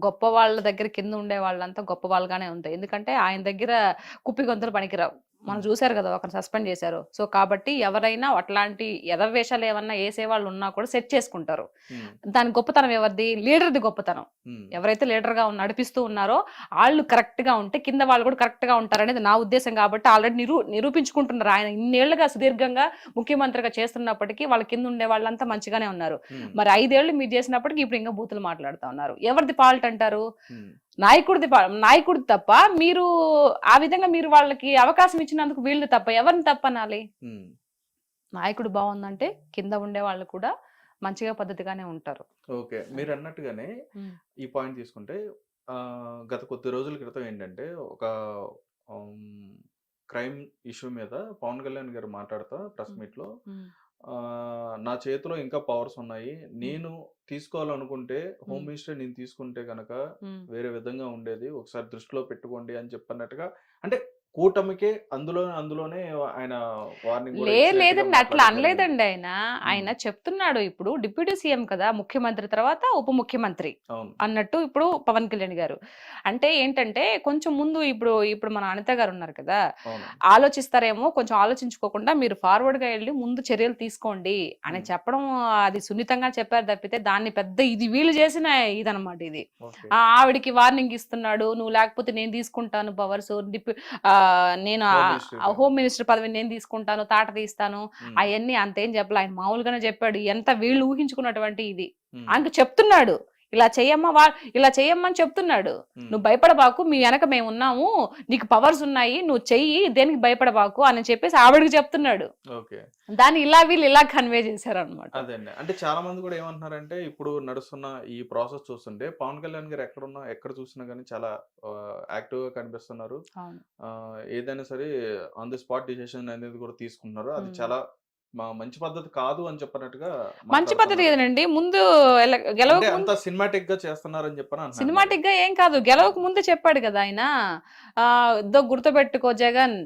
గొప్ప వాళ్ళ దగ్గర కింద ఉండే వాళ్ళంతా గొప్ప వాళ్ళగానే ఉంటాయి. ఎందుకంటే ఆయన దగ్గర కుప్పి గొంతులు పనికిరావు. మనం చూసారు కదా, ఒకరు సస్పెండ్ చేశారు. సో కాబట్టి ఎవరైనా అట్లాంటి ఎదవేషాలు ఏమన్నా వేసే వాళ్ళు ఉన్నా కూడా సెట్ చేసుకుంటారు. దాని గొప్పతనం ఎవరిది? లీడర్ది గొప్పతనం. ఎవరైతే లీడర్ గా నడిపిస్తూ ఉన్నారో వాళ్ళు కరెక్ట్ గా ఉంటే కింద వాళ్ళు కూడా కరెక్ట్ గా ఉంటారు అనేది నా ఉద్దేశం. కాబట్టి ఆల్రెడీ నిరూపించుకుంటున్నారు. ఆయన ఇన్నేళ్లుగా సుదీర్ఘంగా ముఖ్యమంత్రిగా చేస్తున్నప్పటికీ వాళ్ళ కింద ఉండే వాళ్ళంతా మంచిగానే ఉన్నారు. మరి 5 ఏళ్ళు మీరు చేసినప్పటికీ ఇప్పుడు ఇంకా బూతులు మాట్లాడుతూ ఉన్నారు. ఎవరిది ఫాల్ట్ అంటారు? నాయకుడిది తప్ప. మీరు ఆ విధంగా మీరు వాళ్ళకి అవకాశం ఇచ్చినందుకు వీళ్ళు తప్ప, ఎవరిని తప్పనాలి? నాయకుడు బాగుందంటే కింద ఉండే వాళ్ళు కూడా మంచిగా పద్ధతిగానే ఉంటారు. ఓకే, మీరు అన్నట్టుగానే ఈ పాయింట్ తీసుకుంటే గత కొద్ది రోజుల క్రితం ఏంటంటే ఒక క్రైమ్ ఇష్యూ మీద పవన్ కళ్యాణ్ గారు మాట్లాడుతూ ప్రెస్ మీట్ లో నా చేతిలో ఇంకా పవర్స్ ఉన్నాయి, నేను తీసుకోవాలనుకుంటే హోమ్ మినిస్టర్ నేను తీసుకుంటే కనుక వేరే విధంగా ఉండేది, ఒకసారి దృష్టిలో పెట్టుకోండి అని చెప్పన్నట్టుగా. అంటే కూటమికే అందులోనే ఆయన వార్నింగ్ లేదండి, అట్లా అనలేదండి. ఆయన చెప్తున్నాడు, ఇప్పుడు డిప్యూటీ సీఎం కదా, ముఖ్యమంత్రి తర్వాత ఉప ముఖ్యమంత్రి అన్నట్టు ఇప్పుడు పవన్ కళ్యాణ్ గారు. అంటే ఏంటంటే కొంచెం ముందు ఇప్పుడు మన అనిత గారు ఉన్నారు కదా, ఆలోచిస్తారేమో, కొంచెం ఆలోచించుకోకుండా మీరు ఫార్వర్డ్ గా వెళ్ళి ముందు చర్యలు తీసుకోండి అని చెప్పడం, అది సున్నితంగా చెప్పారు తప్పితే దాన్ని పెద్ద ఇది వీళ్ళు చేసిన ఇదనమాట. ఇది ఆవిడికి వార్నింగ్ ఇస్తున్నాడు, నువ్వు లేకపోతే నేను తీసుకుంటాను పవర్స్, నేను హోమ్ మినిస్టర్ పదవిని నేను తీసుకుంటాను, తాట తీస్తాను, అవన్నీ అంతేం చెప్పలే. ఆయన మామూలుగానే చెప్పాడు. ఎంత వీళ్ళు ఊహించుకున్నటువంటి ఇది ఆయనకు చెప్తున్నాడు, ఇలా చెయ్యమ్మని చెప్తున్నాడు. నువ్వు భయపడబాకు, మీ వెనక మేము ఉన్నాము, నీకు పవర్స్ ఉన్నాయి, నువ్వు చెయ్యి, దేనికి భయపడబాకు అని చెప్పేసి ఆవిడకి చెప్తున్నాడు. దాన్ని వీళ్ళు ఇలా కన్వే చేశారు అనమాట. అదండి. అంటే చాలా మంది కూడా ఏమంటున్నారంటే ఇప్పుడు నడుస్తున్న ఈ ప్రాసెస్ చూస్తుంటే పవన్ కళ్యాణ్ గారు ఎక్కడ చూసినా కానీ చాలా యాక్టివ్ గా కనిపిస్తున్నారు. ఏదైనా సరే ఆన్ ది స్పాట్ డిసిషన్ అనేది కూడా తీసుకుంటున్నారు. అది చాలా మంచి పద్ధతి కాదు అని చెప్పినట్టుగా. మంచి పద్ధతి ఏదండి, ముందు అంత సినిమాటిక్ గా చేస్తున్నారని చెప్పని. సినిమాటిక్ గా ఏం కాదు, గెలవక ముందే చెప్పాడు కదా ఆయన, గుర్తుపెట్టుకో జగన్,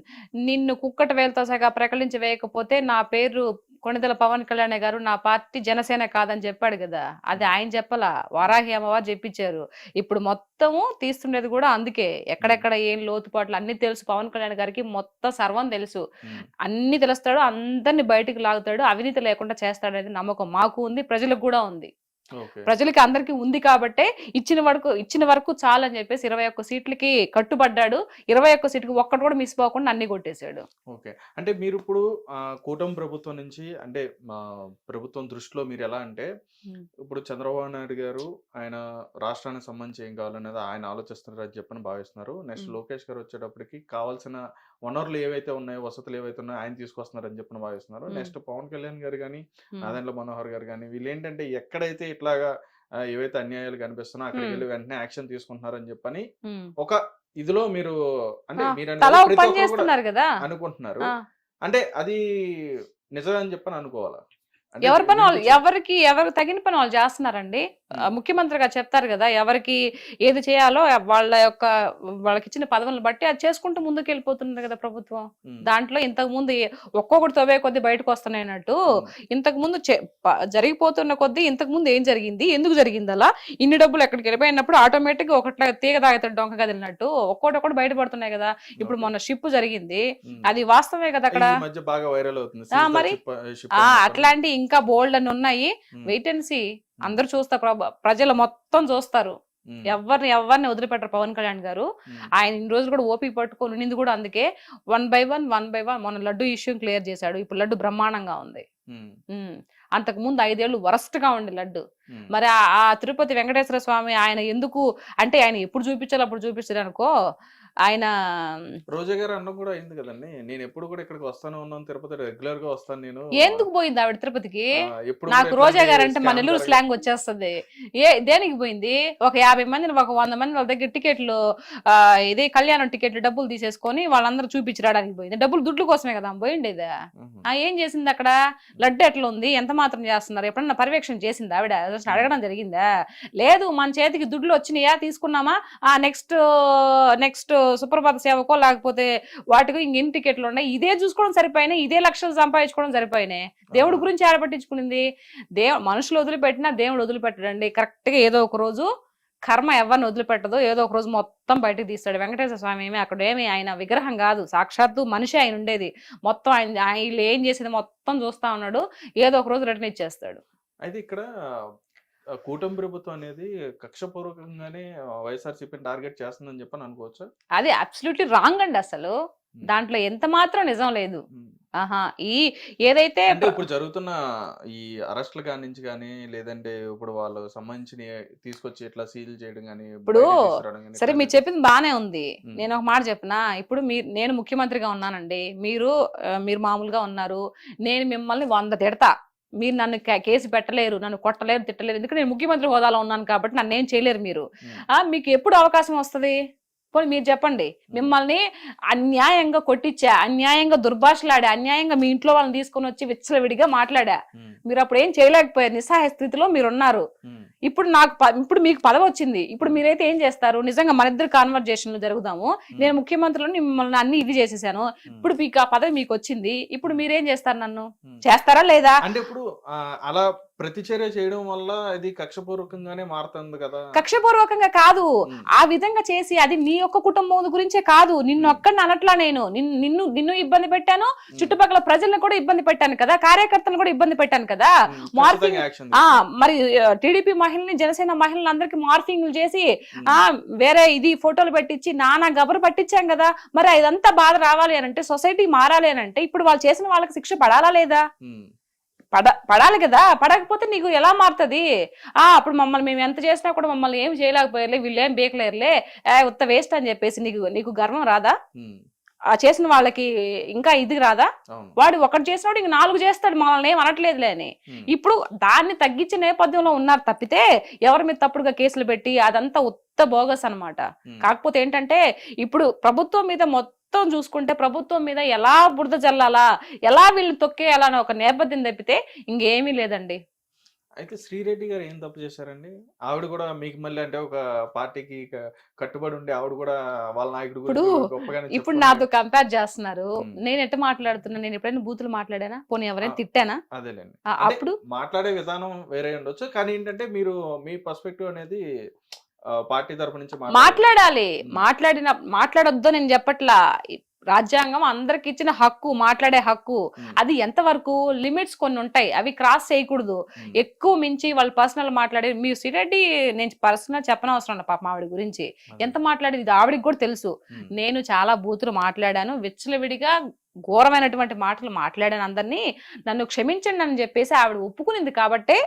నిన్ను కుక్కట వేలతో సగా ప్రకటించి వేయకపోతే నా పేరు కొణిదెల పవన్ కళ్యాణ్ గారు, నా పార్టీ జనసేన కాదని చెప్పాడు కదా. అది ఆయన చెప్పలా, వారాహి అమ్మవారు చెప్పించారు. ఇప్పుడు మొత్తము తీస్తుండేది కూడా అందుకే. ఎక్కడెక్కడ ఏం లోతుపాట్లు అన్ని తెలుసు పవన్ కళ్యాణ్ గారికి, మొత్తం సర్వం తెలుసు, అన్ని తెలుస్తాడు, అందరిని బయటికి లాగుతాడు, అవినీతి లేకుండా చేస్తాడనేది నమ్మకం మాకు ఉంది, ప్రజలకు కూడా ఉంది. ఓకే. ప్రజలకి అందరికీ ఉంది కాబట్టే ఇచ్చిన వరకు చాలు అని చెప్పేసి 21 సీట్లకి కట్టుబడ్డాడు. 21 సీట్కి ఒక్కటి కూడా మిస్ పోకుండా అన్ని కొట్టేశాడు. ఓకే. అంటే మీరిప్పుడు కూటమి ప్రభుత్వం నుంచి అంటే ప్రభుత్వం దృష్టిలో మీరెలా అంటే, ఇప్పుడు చంద్రబాబు నాయుడు గారు ఆయన రాష్ట్రానికి సంబంధించి ఏం కావాలనేది ఆయన ఆలోచిస్తున్నారని చెప్పని భావిస్తున్నారు. నెక్స్ట్ లోకేష్ గారు వచ్చేటప్పటికి కావాల్సిన వనరులు ఏవైతే ఉన్నాయో, వసతులు ఏవైతే ఉన్నాయో ఆయన తీసుకొస్తున్నారని చెప్పని భావిస్తున్నారు. నెక్స్ట్ పవన్ కళ్యాణ్ గారు గాని, నాదెండ్ల మనోహర్ గారు గాని వీళ్ళేంటంటే ఎక్కడైతే ఇట్లాగా ఏవైతే అన్యాయాలు కనిపిస్తున్నాయో అక్కడికి వెళ్ళి వెంటనే యాక్షన్ తీసుకుంటున్నారని చెప్పని ఒక ఇదిలో మీరు అంటే మీరు తలా ఒక ప్రతి పని ఒక్కరు కూడా చేస్తున్నారు కదా. అనుకుంటున్నారు. అంటే అది నిజమే అని చెప్పని అనుకోవాలా? అంటే ఎవరి పని వాళ్ళు వినిపించ ఎవరు తగిన పని వాళ్ళు చేస్తున్నారండి. ముఖ్యమంత్రిగా చెప్తారు కదా, ఎవరికి ఏది చేయాలో వాళ్ళకి ఇచ్చిన పదవులను బట్టి అది చేసుకుంటూ ముందుకు వెళ్ళిపోతున్నారు కదా ప్రభుత్వం. దాంట్లో ఇంతకు ముందు ఒక్కొక్కటి తవ్వే కొద్ది బయటకు వస్తున్నాయన్నట్టు ఇంతకు ముందు జరిగిపోతున్న కొద్దీ ఇంతకు ముందు ఏం జరిగింది, ఎందుకు జరిగింది, అలా ఇన్ని డబ్బులు ఎక్కడికి వెళ్ళిపోయినప్పుడు ఆటోమేటిక్ గా ఒకట్లా తీగ తాగుతాడు డొంక కదిలినట్టు ఒక్కొక్కటి బయటపడుతున్నాయి కదా. ఇప్పుడు మొన్న షిప్ జరిగింది, అది వాస్తవమే కదా. అక్కడ ఈ మధ్య బాగా వైరల్ అవుతుంది. మరి షిప్ అని చెప్పని. అట్లాంటి ఇంకా బోల్డ్ అని ఉన్నాయి. Wait and see. అందరూ చూస్తారు, ప్రజలు మొత్తం చూస్తారు. ఎవరిని వదిలిపెట్టరు పవన్ కళ్యాణ్ గారు. ఆయన ఇన్ని రోజులు కూడా ఓపిక పట్టుకొని ఉండింది కూడా అందుకే. 1 by 1 మొన్న లడ్డు ఇష్యూ క్లియర్ చేశాడు. ఇప్పుడు లడ్డు బ్రహ్మాండంగా ఉంది. అంతకు ముందు 5 ఏళ్ళు వరస్ట్ గా ఉండే లడ్డు. మరి ఆ తిరుపతి వెంకటేశ్వర స్వామి ఆయన ఎందుకు అంటే ఆయన ఎప్పుడు చూపించాలి అప్పుడు చూపించారు అనుకో. ఆయన రోజా గారు అన్నం కూడా అయింది కదండి. నేను ఎప్పుడు కూడా ఇక్కడికి వస్తానే ఉన్నాను, తిరుపతి రెగ్యులర్ గా వస్తాను నేను. ఎందుకు పోయింది ఆవిడ తిరుపతికి? ఎప్పుడు నాకు రోజా గారు అంటే మన నెల్లూరు స్లాంగ్ వచ్చేస్తుంది. దేనికి పోయింది? ఒక 50 మందిని, ఒక 100 మంది వాళ్ళ దగ్గర టికెట్లు ఇదే కళ్యాణం టికెట్లు డబ్బులు తీసేసుకొని వాళ్ళందరూ చూపించి రావడానికి పోయింది. డబ్బులు దుడ్ల కోసమే కదా పోయిండేది. ఏం చేసింది అక్కడ? లడ్డు ఎట్లా ఉంది, ఎంత మాత్రం చేస్తున్నారు, ఎప్పుడన్నా పర్యవేక్షణ చేసింది ఆవిడ? అడగడం జరిగిందా? లేదు. మన చేతికి దుడ్లు వచ్చినాయా, తీసుకున్నామా, నెక్స్ట్ సుప్రభాత సేవకో లేకపోతే వాటికో ఇంకెన్ని టికెట్లు ఉన్నాయి, ఇదే చూసుకోవడం సరిపోయినాయి, ఇదే లక్షలు సంపాదించుకోవడం సరిపోయినాయి. దేవుడి గురించి ఆడపట్టించుకునింది. మనుషులు వదిలిపెట్టినా దేవుడు వదిలిపెట్టడండి. కరెక్ట్ గా ఏదో ఒక రోజు కర్మ ఎవరిని వదిలిపెట్టదో, ఏదో ఒక రోజు మొత్తం బయటకు తీస్తాడు. వెంకటేశ్వర స్వామి అక్కడ ఆయన విగ్రహం కాదు, సాక్షాత్తు మనిషి ఆయన ఉండేది. మొత్తం ఆయన ఏం చేసేది మొత్తం చూస్తా ఉన్నాడు. ఏదో ఒక రోజు రిటర్న్ ఇచ్చేస్తాడు. అయితే ఇక్కడ కూటమి ప్రభుత్వం అనేది కక్షపూర్వకంగానే వైఎస్ఆర్సీపీని టార్గెట్ చేస్తుందని చెప్పని అనుకోవచ్చు. అది అబ్సల్యూట్లీ రాంగ్ అండి. అసలు దాంట్లో ఎంత మాత్రం నిజం లేదు. ఏదైతే ఇప్పుడు జరుగుతున్న ఈ అరెస్ట్ల కాడి నుంచి కానీ, లేదంటే ఇప్పుడు వాళ్ళు సంబంధించిన తీసుకొచ్చి ఇట్లా సీల్ చేయడం కానీ, ఇప్పుడు సరే మీరు చెప్పింది బానే ఉంది. నేను ఒక మాట చెప్పినా, ఇప్పుడు నేను ముఖ్యమంత్రిగా ఉన్నానండి, మీరు మామూలుగా ఉన్నారు. నేను మిమ్మల్ని 100 తిడతా, మీరు నన్ను కేసు పెట్టలేరు, నన్ను కొట్టలేరు, తిట్టలేరు. ఎందుకంటే నేను ముఖ్యమంత్రి హోదాలో ఉన్నాను కాబట్టి నన్ను ఏం చేయలేరు మీరు. మీకు ఎప్పుడు అవకాశం వస్తుంది? పోనీ మీరు చెప్పండి. మిమ్మల్ని అన్యాయంగా కొట్టించా, అన్యాయంగా దుర్భాషలాడా, అన్యాయంగా మీ ఇంట్లో వాళ్ళని తీసుకొని వచ్చి విచ్చలవిడిగా మాట్లాడా. మీరు అప్పుడు ఏం చేయలేకపోయారు, నిస్సహాయ స్థితిలో మీరున్నారు. ఇప్పుడు మీకు పదవి వచ్చింది. ఇప్పుడు మీరైతే ఏం చేస్తారు? నిజంగా మన ఇద్దరు కాన్వర్జేషన్లు జరుగుదాము. నేను ముఖ్యమంత్రిలో మిమ్మల్ని అన్ని ఇది చేసేసాను. ఇప్పుడు మీకు ఆ పదవి మీకు వచ్చింది. ఇప్పుడు మీరేం చేస్తారు? నన్ను చేస్తారా లేదా? అంటే ఇప్పుడు అలా ప్రతిచర్య చేయడం వల్ల ఇది కక్షపూర్వకంగానే మారుతుంది కదా. కక్షపూర్వకంగా కాదు, ఆ విధంగా చేసి అది నీ యొక్క కుటుంబం గురించే కాదు, నిన్ను ఒక్కడిని అనట్లా. నేను నిన్ను ఇబ్బంది పెట్టాను, చుట్టుపక్కల ప్రజలను కూడా ఇబ్బంది పెట్టాను కదా, కార్యకర్తలను కూడా ఇబ్బంది పెట్టాను కదా. మార్ఫింగ్ మరి టీడీపీ మహిళని, జనసేన మహిళలు అందరికి మార్ఫింగ్లు చేసి వేరే ఇది ఫోటోలు పెట్టించి నానా గబరు పట్టించాం కదా. మరి ఇదంతా బాధ రావాలి అని అంటే, సొసైటీ మారాలి అని అంటే, ఇప్పుడు వాళ్ళు చేసిన వాళ్ళకి శిక్ష పడాలా లేదా? పడాలి కదా. పడకపోతే నీకు ఎలా మారుతుంది? అప్పుడు మమ్మల్ని మేము ఎంత చేసినా కూడా మమ్మల్ని ఏం చేయలేకపోయారులే, వీళ్ళు ఏం బేకలేరులే, ఉత్త వేస్ట్ అని చెప్పేసి నీకు గర్వం రాదా? చేసిన వాళ్ళకి ఇంకా ఇది రాదా? వాడు ఒకటి చేసినాడు ఇంక 4 చేస్తాడు, మనల్ని ఏం అనట్లేదులే అని. ఇప్పుడు దాన్ని తగ్గించే నేపథ్యంలో ఉన్నారు తప్పితే ఎవరి మీద తప్పుడుగా కేసులు పెట్టి అదంతా ఉత్త బోగస్ అన్నమాట. కాకపోతే ఏంటంటే ఇప్పుడు ప్రభుత్వం మీద మొత్తం చూసుకుంటే, ప్రభుత్వం మీద ఎలా బురద జల్లాలా, ఎలా వీళ్ళని తొక్కేయాలా అని ఒక నేపథ్యం తప్పితే ఇంకేమీ లేదండి. అయితే శ్రీరెడ్డి గారు ఏం తప్పు చేశారండి? ఆవిడ కూడా మీకు మళ్ళీ అంటే ఒక పార్టీకి కట్టుబడి ఉండి ఆవిడ కూడా వాళ్ళ నాయకుడు ఇప్పుడు నాతో కంపేర్ చేస్తున్నారు. నేను ఎట్లా మాట్లాడుతున్నా? నేను ఎప్పుడైనా బూతులు మాట్లాడానా? పోనీ ఎవరైనా తిట్టానా? అదేలేండి. అప్పుడు మాట్లాడే విధానం వేరే ఉండొచ్చు, కానీ ఏంటంటే మీరు మీ పర్స్పెక్టివ్ అనేది పార్టీ తరపు నుంచి మాట్లాడాలి. మాట్లాడొద్దు నేను చెప్పట్లా. రాజ్యాంగం అందరికి ఇచ్చిన హక్కు, మాట్లాడే హక్కు. అది ఎంతవరకు లిమిట్స్ కొన్ని ఉంటాయి, అవి క్రాస్ చేయకూడదు. ఎక్కువ మించి వాళ్ళు పర్సనల్ మాట్లాడే, మీ శ్రీరెడ్డి నేను పర్సనల్ చెప్పనవసరం లేదు పాపం ఆవిడ గురించి ఎంత మాట్లాడేది ఆవిడకి కూడా తెలుసు. నేను చాలా బూతులు మాట్లాడాను, విచ్చలవిడిగా ఘోరమైనటువంటి మాటలు మాట్లాడాను అందరినీ, నన్ను క్షమించండి అని చెప్పేసి ఆవిడ ఒప్పుకునింది కాబట్టే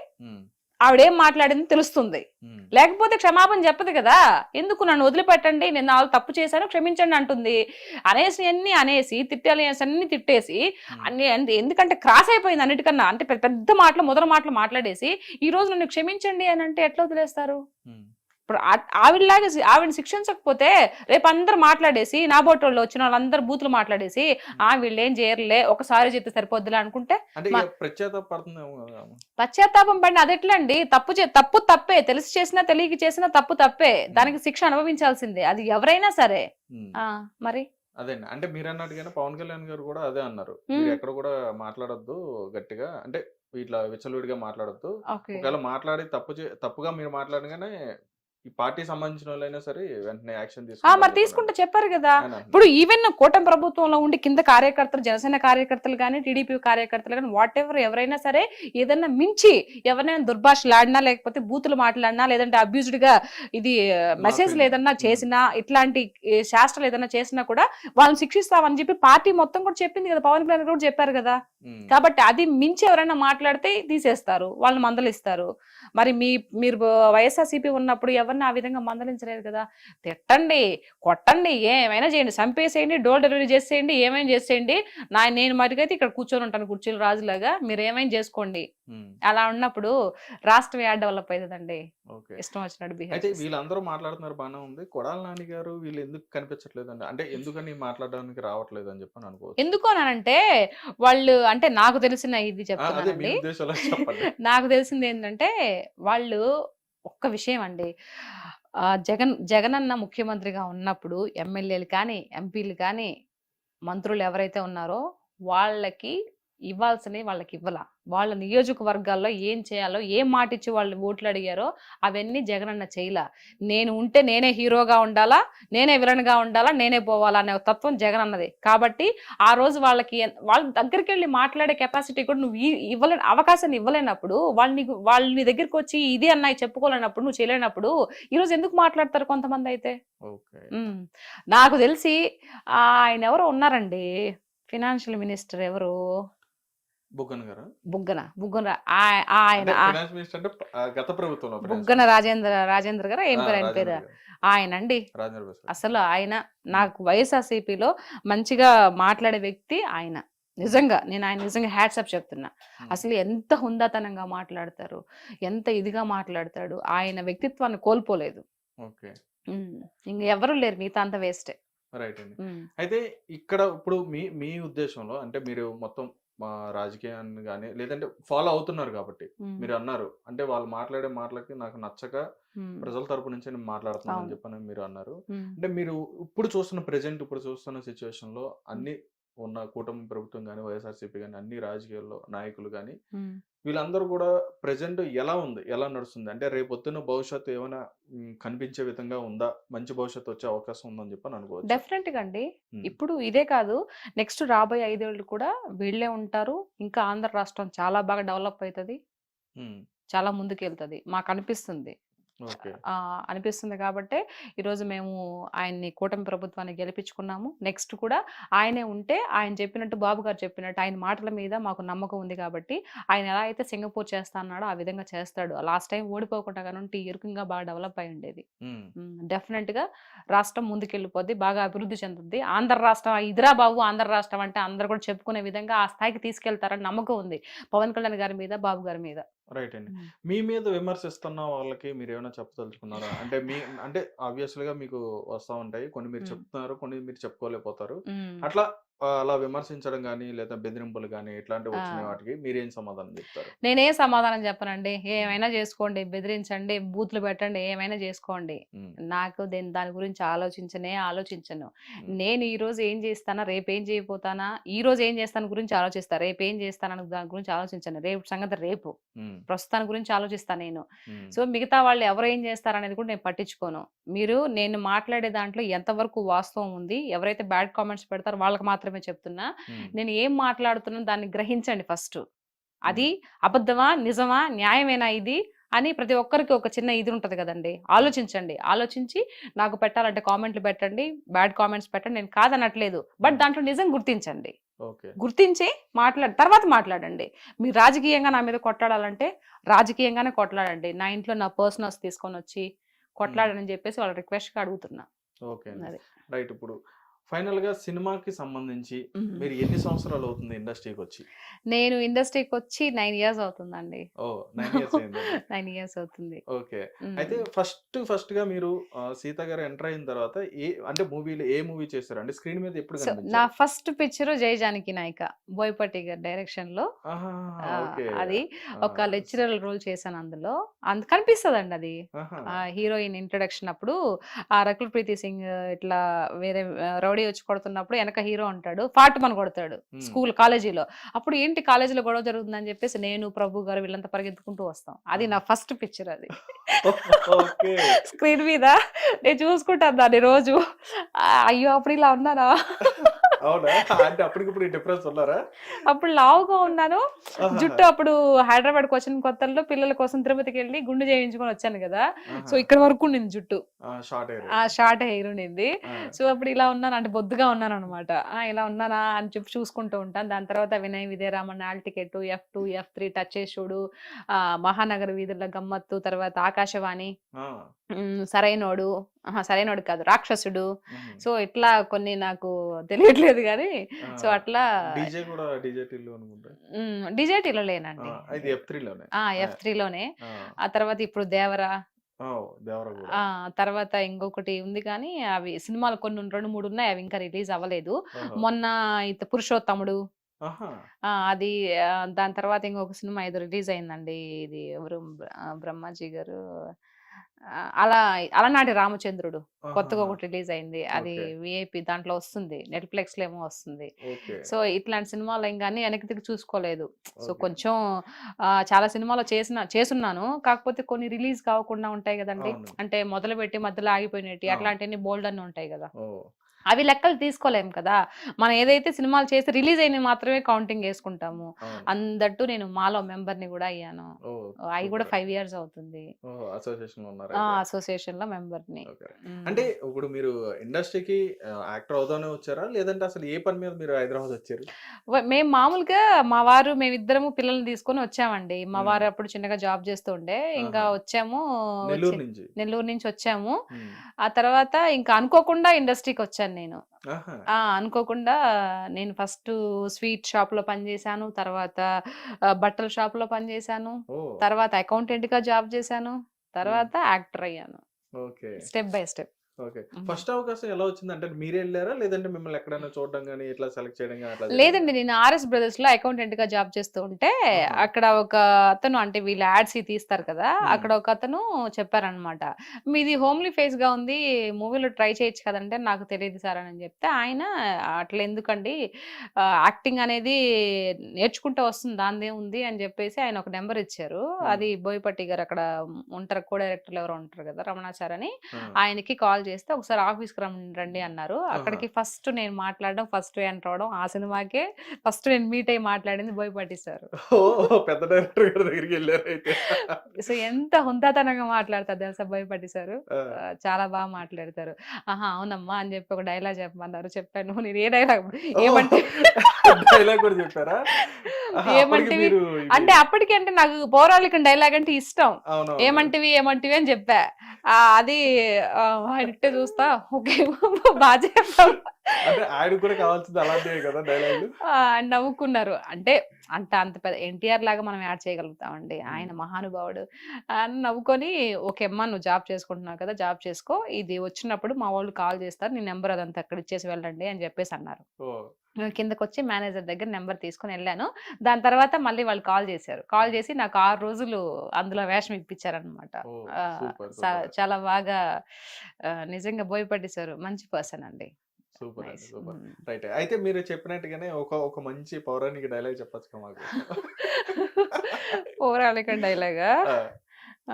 ఆవిడేం మాట్లాడింది తెలుస్తుంది. లేకపోతే క్షమాపణ చెప్పదు కదా, ఎందుకు నన్ను వదిలిపెట్టండి, నేను వాళ్ళు తప్పు చేశాను క్షమించండి అంటుంది. అనేసి అన్ని అనేసి తిట్టాలి అన్ని తిట్టేసి అన్ని, ఎందుకంటే క్రాస్ అయిపోయింది అన్నిటికన్నా. అంటే పెద్ద మాటలు మొదల మాటలు మాట్లాడేసి ఈ రోజు నన్ను క్షమించండి అని అంటే ఎట్లా వదిలేస్తారు? ఇప్పుడు ఆవిడలాగా ఆవిడని శిక్షించకపోతే రేపు అందరు మాట్లాడేసి, నా బోటోళ్ళు వచ్చిన వాళ్ళందరూ బూతులు మాట్లాడేసి వీళ్ళు ఏం చేయరులే ఒకసారి చెప్తే సరిపోద్దులే అనుకుంటే పశ్చాత్తాపం పడిన అది ఎట్లా అండి? తప్పు తప్పే, తెలిసి చేసినా తెలియక చేసినా తప్పు తప్పే, దానికి శిక్ష అనుభవించాల్సిందే, అది ఎవరైనా సరే. మరి అదే అంటే మీరు అన్నట్టుగానే పవన్ కళ్యాణ్ గారు కూడా అదే అన్నారు, మీరు ఎక్కడ కూడా మాట్లాడొద్దు గట్టిగా, అంటే ఇట్లా విచ్చలవిడిగా మాట్లాడొద్దు, ఒకవేళ మాట్లాడి తప్పుగా మీరు మాట్లాడగానే ఈ పార్టీ సంబంధించిన వాళ్ళైనా సరే వెంటనే యాక్షన్ మరి తీసుకుంటే చెప్పారు కదా. ఇప్పుడు ఈవెన్ కూటమి ప్రభుత్వంలో ఉండి కింద కార్యకర్తలు, జనసేన కార్యకర్తలు కానీ, టీడీపీ కార్యకర్తలు కానీ, వాట్ ఎవర్ ఎవరైనా సరే ఏదైనా మించి ఎవరైనా దుర్భాషలాడినా, లేకపోతే బూతులు మాట్లాడినా, లేదంటే అబ్యూజ్డ్ గా ఇది మెసేజ్లు ఏదన్నా చేసినా, ఇట్లాంటి శాస్త్రాలు ఏదైనా చేసినా కూడా వాళ్ళని శిక్షిస్తామని చెప్పి పార్టీ మొత్తం కూడా చెప్పింది కదా, పవన్ కళ్యాణ్ కూడా చెప్పారు కదా. కాబట్టి అది మించి ఎవరైనా మాట్లాడితే తీసేస్తారు, వాళ్ళని మందలిస్తారు. మరి మీరు వైఎస్ఆర్సీపీ ఉన్నప్పుడు ఎవరిని ఆ విధంగా మందలించలేదు కదా. తిట్టండి, కొట్టండి, ఏమైనా చేయండి, చంపేసేయండి, డోర్ డెలివరీ చేసేయండి, ఏమైనా చేసేయండి, నేను మటుకైతే ఇక్కడ కూర్చొని ఉంటాను కుర్చీలు రాజులాగా, మీరు ఏమైనా చేసుకోండి. అలా ఉన్నప్పుడు రాష్ట్రం యాడ్ డెవలప్ అవుతుందండి. ఇష్టం వచ్చినట్టు బిహేవ్. అయితే వీళ్ళందరూ మాట్లాడుతున్నారు బాగానే ఉంది, కొడాలి నాని గారు వీళ్ళు ఎందుకు కనిపించట్లేదండి, అంటే ఎందుకని మాట్లాడడానికి రావట్లేదు అని చెప్పని అనుకోవచ్చు. ఎందుకు అనంటే వాళ్ళు, అంటే నాకు తెలిసిన ఇది చెప్తానండి, నాకు తెలిసింది ఏంటంటే వాళ్ళు ఒక్క విషయం అండి, జగనన్న ముఖ్యమంత్రిగా ఉన్నప్పుడు ఎమ్మెల్యేలు కానీ, ఎంపీలు కానీ, మంత్రులు ఎవరైతే ఉన్నారో వాళ్ళకి ఇవ్వాల్సినవి వాళ్ళకి ఇవ్వాల. వాళ్ళ నియోజకవర్గాల్లో ఏం చేయాలో, ఏం మాట ఇచ్చి వాళ్ళు ఓట్లు అడిగారో అవన్నీ జగనన్న చేయలా. నేను ఉంటే నేనే హీరోగా ఉండాలా, నేనే విలన్ గా ఉండాలా, నేనే పోవాలా అనే తత్వం జగనన్నది. కాబట్టి ఆ రోజు వాళ్ళ దగ్గరికి వెళ్ళి మాట్లాడే కెపాసిటీ కూడా నువ్వు అవకాశాన్ని ఇవ్వలేనప్పుడు, వాళ్ళని దగ్గరికి వచ్చి ఇది అన్నాయి చెప్పుకోలేనప్పుడు, నువ్వు చేయలేనప్పుడు ఈ రోజు ఎందుకు మాట్లాడతారు కొంతమంది అయితే. నాకు తెలిసి ఆయన ఎవరో ఉన్నారండి, ఫినాన్షియల్ మినిస్టర్ ఎవరు, బుగ్గన రాజేంద్ర గారు ఏం పేరు ఆయన పేరు, ఆయన అండి. అసలు ఆయన నాకు వైఎస్ఆర్సీపీలో మంచిగా మాట్లాడే వ్యక్తి ఆయన. నిజంగా నేను ఆయన నిజంగా హ్యాట్సప్ చెప్తున్నా. అసలు ఎంత హుందాతనంగా మాట్లాడతారు, ఎంత ఇదిగా మాట్లాడతాడు, ఆయన వ్యక్తిత్వాన్ని కోల్పోలేదు. ఇంక ఎవరు లేరు, మిగతా అంత వేస్టే. రైట్ అండి. అయితే ఇక్కడ ఇప్పుడు మీ ఉద్దేశంలో, అంటే మీరు మొత్తం మా రాజకీయాన్ని కానీ లేదంటే ఫాలో అవుతున్నారు కాబట్టి మీరు అన్నారు, అంటే వాళ్ళు మాట్లాడే మాటలకి నాకు నచ్చక ప్రజల తరపు నుంచి నేను మాట్లాడుతున్నాను అని చెప్పని మీరు అన్నారు. అంటే మీరు ఇప్పుడు చూస్తున్న సిచ్యువేషన్ లో అన్ని ఉన్న కూటమి ప్రభుత్వం కానీ, వైఎస్ఆర్సీపీ కానీ, అన్ని రాజకీయాల్లో నాయకులు కానీ వీళ్ళందరూ కూడా ప్రెజెంట్ ఎలా నడుస్తుంది, అంటే రేపొద్దున భవిష్యత్తు ఏమైనా కనిపించే విధంగా ఉందా, మంచి భవిష్యత్తు వచ్చే అవకాశం ఉందని చెప్పని అనుకోవచ్చు. డెఫినెట్ గా అండి. ఇప్పుడు ఇదే కాదు, నెక్స్ట్ రాబోయే 5 ఏళ్ళు కూడా వీళ్ళే ఉంటారు. ఇంకా ఆంధ్ర రాష్ట్రం చాలా బాగా డెవలప్ అవుతుంది, చాలా ముందుకెళ్తుంది మాకు అనిపిస్తుంది. అనిపిస్తుంది కాబట్టి ఈరోజు మేము ఆయన్ని కూటమి ప్రభుత్వాన్ని గెలిపించుకున్నాము. నెక్స్ట్ కూడా ఆయనే ఉంటే, ఆయన చెప్పినట్టు, బాబు గారు చెప్పినట్టు, ఆయన మాటల మీద మాకు నమ్మకం ఉంది కాబట్టి ఆయన ఎలా అయితే సింగపూర్ చేస్తా అన్నాడో ఆ విధంగా చేస్తాడు. లాస్ట్ టైం ఓడిపోకుండా కానీ ఇరుకంగా బాగా డెవలప్ అయి ఉండేది. డెఫినెట్ గా రాష్ట్రం ముందుకెళ్ళిపోద్ది, బాగా అభివృద్ధి చెందుద్ది. ఆంధ్ర రాష్ట్రం ఇదిరా బాబు, ఆంధ్ర రాష్ట్రం అంటే అందరు కూడా చెప్పుకునే విధంగా ఆ స్థాయికి తీసుకెళ్తారని నమ్మకం ఉంది పవన్ కళ్యాణ్ గారి మీద, బాబు గారి మీద. రైట్ అండి. మీ మీద విమర్శిస్తున్న వాళ్ళకి మీరు ఏమైనా చెప్పదలుచుకున్నారా? అంటే ఆబ్వియస్లీగా మీకు వస్తా ఉంటాయి, కొన్ని మీరు చెప్తున్నారు, కొన్ని మీరు చెప్పుకోలేకపోతారు. అట్లా అలా విమర్శించడం గాని, లేదా బెదిరింపులు గాని ఇట్లాంటివి ఆ! వచ్చిన వాటికి మీరేం సమాధానం చెప్తారు? నేనే సమాధానం చెప్పనండి. హ్మ్. ఏమైనా జేసుకోండి, బెదిరించండి, బూతులు పెట్టండి, ఏమైనా జేసుకోండి. హ్మ్. నాకు దాని గురించి ఆలోచించను. హ్మ్. నేను ఈరోజు ఏం జేస్తానా, రేపేం జేయబోతానా, ఈరోజు ఏం జేస్తాను గురించి ఆలోచిస్తా. రేపేం జేస్తానన్న దాని గురించి ఆలోచించను. రేపు సంగతి రేపు. హ్మ్. ప్రస్తుతాని గురించి ఆలోచిస్తా నేను. హ్మ్. సో, మిగతా వాళ్ళు ఎవరు ఏం జేస్తారనేది కూడా నేను పట్టించుకోను. నేను మాట్లాడే దాంట్లో ఎంతవరకు వాస్తవం ఉంది, ఎవరైతే బ్యాడ్ కామెంట్స్ పెడతారో వాళ్ళకి మాత్రమే చెప్తున్నా. హ్మ్. నేను ఏం మాట్లాడుతున్నానో దాన్ని గ్రహించండి ఫస్టు. హ్మ్. అది అబద్ధమా? నిజమా? న్యాయమేనా ఇది? అని ప్రతి ఒక్కరికి ఒక చిన్న ఇది ఉంటది గదండీ! ఆలోచించండి. ఆలోచించి నాకు పెట్టాలంటే కామెంట్‌లు పెట్టండి. బ్యాడ్ కామెంట్స్ పెట్టండి. నేను కాదనట్లేదు. బట్ హ్మ్. దాంట్లో నిజం గుర్తించండి. ఓకే. గుర్తించి తర్వాత మాట్లాడండి. మీరు రాజకీయంగా నా మీద కొట్లాడాలంటే రాజకీయంగానే కొట్లాడండి. నా ఇంట్లో నా పర్సనల్స్ తీసుకొనొచ్చి హ్మ్. కొట్లాడనని జెప్పేసి వాళ్ళ రిక్వెస్ట్‌గా అడుగుతున్నా. ఓకే అండి. అది. రైట్. ఇప్పుడు ఫైనల్‌గా సినిమాకి సంబంధించి హ్మ్. మీరు ఎన్ని సంవత్సరాలవుతుంది ఇండస్ట్రీకొచ్చి? నేను ఇండస్ట్రీకొచ్చి 9 ఇయర్స్ అవుతుందండి. ఓహ్! 9 ఇయర్స్ అయిందండి. 9 ఇయర్స్ అవుతుంది. ఓకే. అయితే హ్మ్. ఫస్ట్‌గా మీరు 'సీత' గారు ఎంటర్ అయిన తర్వాత అంటే మూవీలో ఏ మూవీ చేశారు? అంటే స్క్రీన్ మీద ఎప్పుడు సో, నా కనిపించారు? ఫస్ట్ పిక్చరు 'జై జానకి నాయక' బోయపాటి గారి డైరెక్షన్‌లో. ఆహాహాహా! ఓకే. అది ఆ! ఒక లెక్చరర్ రోల్ చేశాను అందులో. కనిపిస్తదండి అది. ఆహా! హీరోయిన్ ఇంట్రొడక్షన్ అప్పుడు 'రకుల్ ప్రీతి సింగ్' ఇట్లా వేరే రౌడీ వచ్చి కొడుతున్నప్పుడు ఎనక హీరో ఉంటాడు. ఫాటుమని కొడతాడు. హ్మ్. కాలేజీలో. అప్పుడు ఏంటి కాలేజీలో గొడవ జరుగుతుందని చెప్పేసి నేను, ప్రభు గారు వీళ్ళంతా పరిగెత్తుకుంటూ వస్తాం. అది ఆహా! నా ఫస్ట్ పిక్చర్ అది. ఓకే. స్క్రీన్ మీద నేను చూసుకుంటాను దాన్ని రోజు. అయ్యో! అప్పుడు ఇలా ఉన్నానా? అవునా? అంటే అప్పటికిప్పుడు డిఫరెన్స్ ఉన్నారా? అప్పుడు లావుగా ఉన్నాను. ఆహాహా! జుట్టు అప్పుడు హైదరాబాద్‌కొచ్చిన కొత్తల్లో పిల్లల కోసం తిరుపతికెళ్ళి గుండు చేయించుకొని వచ్చాను గదా! సో, ఆహా! ఇక్కడ వరకు ఉండింది జుట్టు. ఆ! Short hair. షార్ట్ హెయిర్ ఉండింది. ఆ! సో, అప్పుడు ఇలా ఉన్నాను అంటే బొద్దుగా ఉన్నాననమాట. ఇలా ఉన్నానా అని చెప్పి చూసుకుంటూ ఉంటాను. దాని తర్వాత 'వినయ్ విజయరామన్', 'ఆల్ టికెట్', 'ఎఫ్2, ఎఫ్3, 'టచ్ చేసి చూడు', 'మహానగర వీధుల గమ్మత్తు', తర్వాత 'ఆకాశవాణి', ఆ! 'సరైనోడు', సరైనోడు కాదు 'రాక్షసుడు'. హుహు. సో, ఇట్లా కొన్ని నాకు తెలియట్లేదు గానీ, ఆ! సో, అట్లా డీజే కూడా 'డీజే టిల్లు' అనుకుంటా. డిజేటీలో ఆ! లేనండి. ఇది ఎఫ్3లోనే. ఆ! ఎఫ్3లోనే. ఆ! ఆ తర్వాత ఇప్పుడు 'దేవర'. ఓహ్! 'దేవర' గూడా. తర్వాత ఇంకొకటి ఉంది కానీ, అవి సినిమాలు కొన్ని 2, 3 ఉన్నాయి. అవి ఇంకా రిలీజ్ అవ్వలేదు. ఓహో! మొన్న 'పురుషోత్తముడు'. ఆహా! అది దాని తర్వాత ఇంకొక సినిమా ఏదో రిలీజ్ అయిందండి. ఇది ఎవరు బ్రహ్మాజీ గారు, అలనాటి రామచంద్రుడు. కొత్తగా ఆహాహా! ఒకటి రిలీజ్ అయింది. అది ఓకే. వీఐపీ దాంట్లో వస్తుంది. నెట్‌ఫ్లిక్స్‌లో ఏమో వస్తుంది. ఓకే. సో, ఇట్లాంటి సినిమాలు ఏం గాని వెనక్కి తిరిగి చూసుకోలేదు. So, okay. కొంచెం చాలా సినిమాలు చేసున్నాను. కాకపోతే కొన్ని రిలీజ్ కాకుండా ఉంటాయి గదండీ! అవును. అంటే మొదలుపెట్టి మధ్యలో ఆగిపోయినటియి అవును. అట్లాంటియన్ని బోలెడన్ని ఉంటాయి గదా! ఓహ్! అవి లెక్కలు తీసుకోలేము కదా! మనం ఏదైతే సినిమాలు చేసి రిలీజ్ అయినవి మాత్రమే కౌంటింగ్ యేసుకుంటాము. అవును. దట్టు నేను మాలో మెంబర్‌ని గూడా అయ్యాను. ఓహ్! అయి గూడా సూపర్. 5 ఇయర్స్ అవుతుంది. ఓహో! అసోసియేషన్‌లో ఉన్నారైతే. అసోసియేషన్‌లో మెంబర్‌ని. ఓకే. హ్మ్. అంటే ఇప్పుడు మీరు ఇండస్ట్రీకి యాక్టర్ అవుదామనే వచ్చారా? లేదంటే అసలు ఏ పని మీద మీరు హైదరాబాద్ వచ్చారు? మేము మామూలుగా మేమిద్దరము పిల్లల్ని తీసుకొని వచ్చామండి. మా హ్మ్. వారు అప్పుడు చిన్నగా జాబ్ చేస్తూ ఉండే. ఇంకా ఆహా! వచ్చాము. నెల్లూరు నుంచి. నెల్లూరు నుంచి వచ్చాము. హ్మ్. ఆ తర్వాత ఇంకా అనుకోకుండా ఇండస్ట్రీకొచ్చాను నేను. ఆహా! అనుకోకుండా నేను ఫస్టు స్వీట్ షాప్‌లో పనిచేశాను. తర్వాత బట్టల షాప్‌లో పనిచేశాను. ఓహ్! తర్వాత అకౌంటెంట్‌గా జాబ్ చేశాను. హ్మ్. తర్వాత యాక్టర్ అయ్యాను. Okay. Step by step. Okay. హ్మ్. ఫస్ట్ అవకాశం ఎలా వచ్చింది? అంటే మీరే ఎళ్లారా? లేదంటే మిమ్మల్ని ఎక్కడైనా చూడడం గాని, ఇట్లా సెలెక్ట్ చేయడం గాని అట్లా జరిగిందా? లేదండి. నేను ఆర్ఎస్ బ్రదర్స్‌లో అకౌంటెంట్‌గా జాబ్ చేస్తూ ఉంటే, ఆహా! అక్కడ ఒక అతను అంటే వీళ్ళు యాడ్స్‌యి తీస్తారు కదా! హ్మ్. అక్కడ ఒకతను చెప్పారనమాట. "మీది హోమ్లీ ఫేస్‌గా ఉంది. మూవీలో ట్రై చేయొచ్చు కదంటే" "నాకు తెలీదు సార్" అని చెప్తే, ఆయన "అట్లెందుకండి యాక్టింగ్ అనేది నేర్చుకుంటే వస్తుంది. దానిదేముంది" అని చెప్పేసి ఆయన ఒక నంబర్ ఇచ్చారు. హ్మ్. అది బోయపాటి గారు అక్కడ ఉంటారు. కో డైరెక్టర్‌లు ఎవరో ఉంటారు కదా! రమణాచారి అని. ఆ! ఆయనకి కాల్ చేస్తే, "ఒకసారి ఆఫీస్‌కి రండి" అన్నారు. ఆహా! అక్కడికి ఫస్ట్ నేను మాట్లాడడం, ఫస్ట్ ఎంటర్ అవ్వడం, ఆ సినిమాకే ఫస్ట్ నేను మీట్ అయ్యి మాట్లాడింది బోయపాటి సారు. ఓహ్! పెద్ద డైరెక్టర్ గారి దగ్గరికెళ్లారైతే. సో, ఎంత హుందాతనంగా మాట్లాడతారు తెలుసా బోయపాటి సారు. ఆ! చాలా బాగా మాట్లాడతారు. "ఆహా! అవునమ్మా" అని చెప్పి ఒక డైలాగ్ చెప్పమన్నారు. చెప్పాను. నేను ఏ డైలాగ్ ఓహ్! ఏమంటే డైలాగ్ కూడా చెప్పారా? ఆహా! అప్పటికి ఏమంటివి మీరు ఇవి అంటే అప్పటికి అంటే నాకు పౌరాణికం డైలాగ్ అంటే ఇష్టం. అవునవును. ఏమంటివి అని చెప్పా. అది ఆయన ఇట్టే చూస్తా ఓకే. బా చెప్పావు. అంటే ఆయనకి కూడా కావాల్సింది అలాంటివే కదా డైలాగులు? అని నవ్వుకున్నారు. అంటే అంత పెద్ద ఎన్టీఆర్ లాగా మనం యాడ్ చేయగలుగుతామండి. ఆయన హ్మ్. మహానుభావుడు. అని నవ్వుకొని ఓకే అమ్మా నువ్వు జాబ్ చేసుకుంటున్నావు కదా! జాబ్ చేసుకో. ఇది వచ్చినప్పుడు మా వోళ్ళు కాల్ చేస్తారు. నీ నంబర్ అదంతా అక్కడ ఇచ్చేసి వెళ్ళండి అని చెప్పేసి అన్నారు. ఓహ్! కిందకి వచ్చి మేనేజర్ దగ్గర నెంబర్ తీసుకొని వెళ్ళాను. దాని తర్వాత మళ్ళీ వాళ్ళు కాల్ చేశారు. కాల్ చేసి నాకు 6 రోజులు అందులో వేషం ఇప్పించారనమాట. ఓ ఆహ్, సూపర్ స సూపర్ చాలా బాగా నిజంగా బోయపట్టేశారు. మంచి పర్సన్ అండి. సూపర్ అండి నైస్. సూపర్. రైట్. అయితే మీరు చెప్పినట్టుగానే ఒక మంచి పౌరాణిక డైలాగ్ చెప్పొచ్చు కదా మాకు. పౌరాణిక డైలాగా?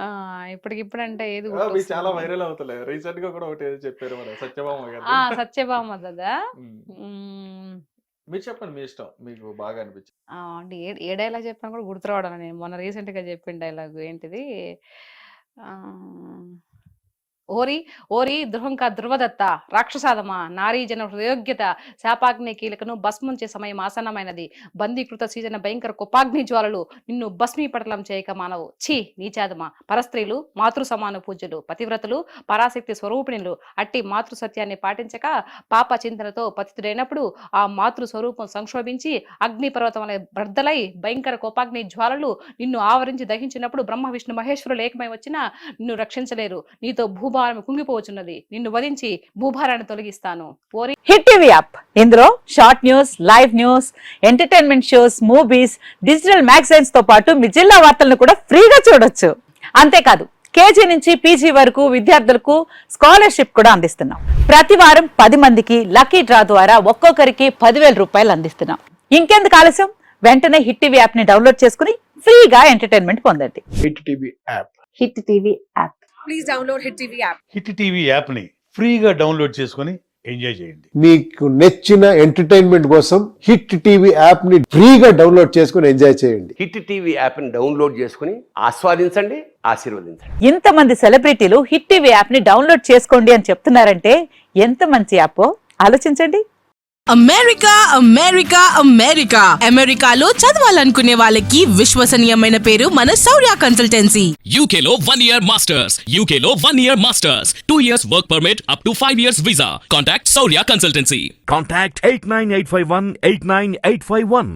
ఆ, ఇప్పటికిప్పుడంటే ఏది ఆ, మీకు చాలా గుర్తొస్తుంది? వైరల్ అవుతలేదు. రీసెంట్ గా కూడా ఒకటి ఏదో చెప్పారు మరి సత్యభామ గారు. సత్యభామ కదా. మ్మ్. మీరు చెప్పండి మీ ఇష్టం మీకు బాగా అనిపించింది. అంటే ఏ డైలాగ్ చెప్పినా కూడా గుర్తు రావడం లేదు. నేను మొన్న రీసెంట్ గా చెప్పిన డైలాగ్ ఏంటిది, ఆ, ఓరి ఓరి దుర్హంక ధ్రువదత్త రాక్షసాదమా నారీ జన హృదయోగ్యత శాపాగ్ని కీలకను భస్మంచే సమయం ఆసన్నమైనది. బందీకృత సీజన భయంకర కుపాగ్ని జ్వాలలు నిన్ను భస్మీపటలం చేయక మానవు. ఛీ నీచాదమా పరస్త్రీలు మాతృ సమాన పూజ్యులు పతివ్రతలు పరాశక్తి స్వరూపిణులు అట్టి మాతృ సత్యాన్ని పాటించక పాప చింతనతో పతితుడైనప్పుడు ఆ మాతృ స్వరూపం సంక్షోభించి అగ్ని పర్వతం వలె బ్రద్దలై భయంకర కోపాగ్ని జ్వాలలు నిన్ను ఆవరించి దహించినప్పుడు బ్రహ్మ విష్ణు మహేశ్వరులు ఏకమై వచ్చినా నిన్ను రక్షించలేరు. నీతో భూభారం కుంగిపోవచ్చున్నది. నిన్ను వధించి భూభారాన్ని తొలగిస్తాను. ఓరి హిట్ టీవీ యాప్ ఇందులో short news, live news, entertainment shows, movies, digital magazines తో పాటు మీ జిల్లా వార్తలను కూడా ఫ్రీగా చూడొచ్చు. అంతేకాదు కేజీ నుంచి పీజీ వరకు విద్యార్థులకు స్కాలర్షిప్ కూడా అందిస్తున్నాం. ప్రతి వారం 10 మందికి లక్కీ డ్రా ద్వారా ఒక్కొక్కరికి 10,000 రూపాయలు అందిస్తున్నాం. ఇంకెందుకు ఆలస్యం, వెంటనే హిట్ టీవీ యాప్ ని డౌన్లోడ్ చేసుకుని ఫ్రీగా ఎంటర్టైన్మెంట్ పొందండి. Hit TV app. Hit TV app. Please download Hit TV app. Hit TV యాప్ని ఫ్రీగా డౌన్లోడ్ చేసుకొని ఎంజాయ్ చేయండి. మీకు నచ్చిన ఎంటర్టైన్మెంట్ కోసం హిట్ టీవీ యాప్ ని ఫ్రీగా డౌన్లోడ్ చేసుకుని ఎంజాయ్ చేయండి. హిట్ టీవీ యాప్ని డౌన్లోడ్ చేసుకుని ఆస్వాదించండి, ఆశీర్వదించండి. ఇంతమంది సెలబ్రిటీలు హిట్ టీవీ యాప్ ని డౌన్లోడ్ చేసుకోండి అని చెప్తున్నారంటే ఎంత మంచి యాప్ ఆలోచించండి. అమెరికా అమెరికా అమెరికా అమెరికాలో చదవాలనుకునే వాళ్ళకి విశ్వసనీయమైన పేరు మన శౌర్య consultancy. UK Law 1 Year Masters. UK Law 1 Year Masters. 2 years work permit up to 5 years visa. Contact Saurya Consultancy. Contact 89851 89851.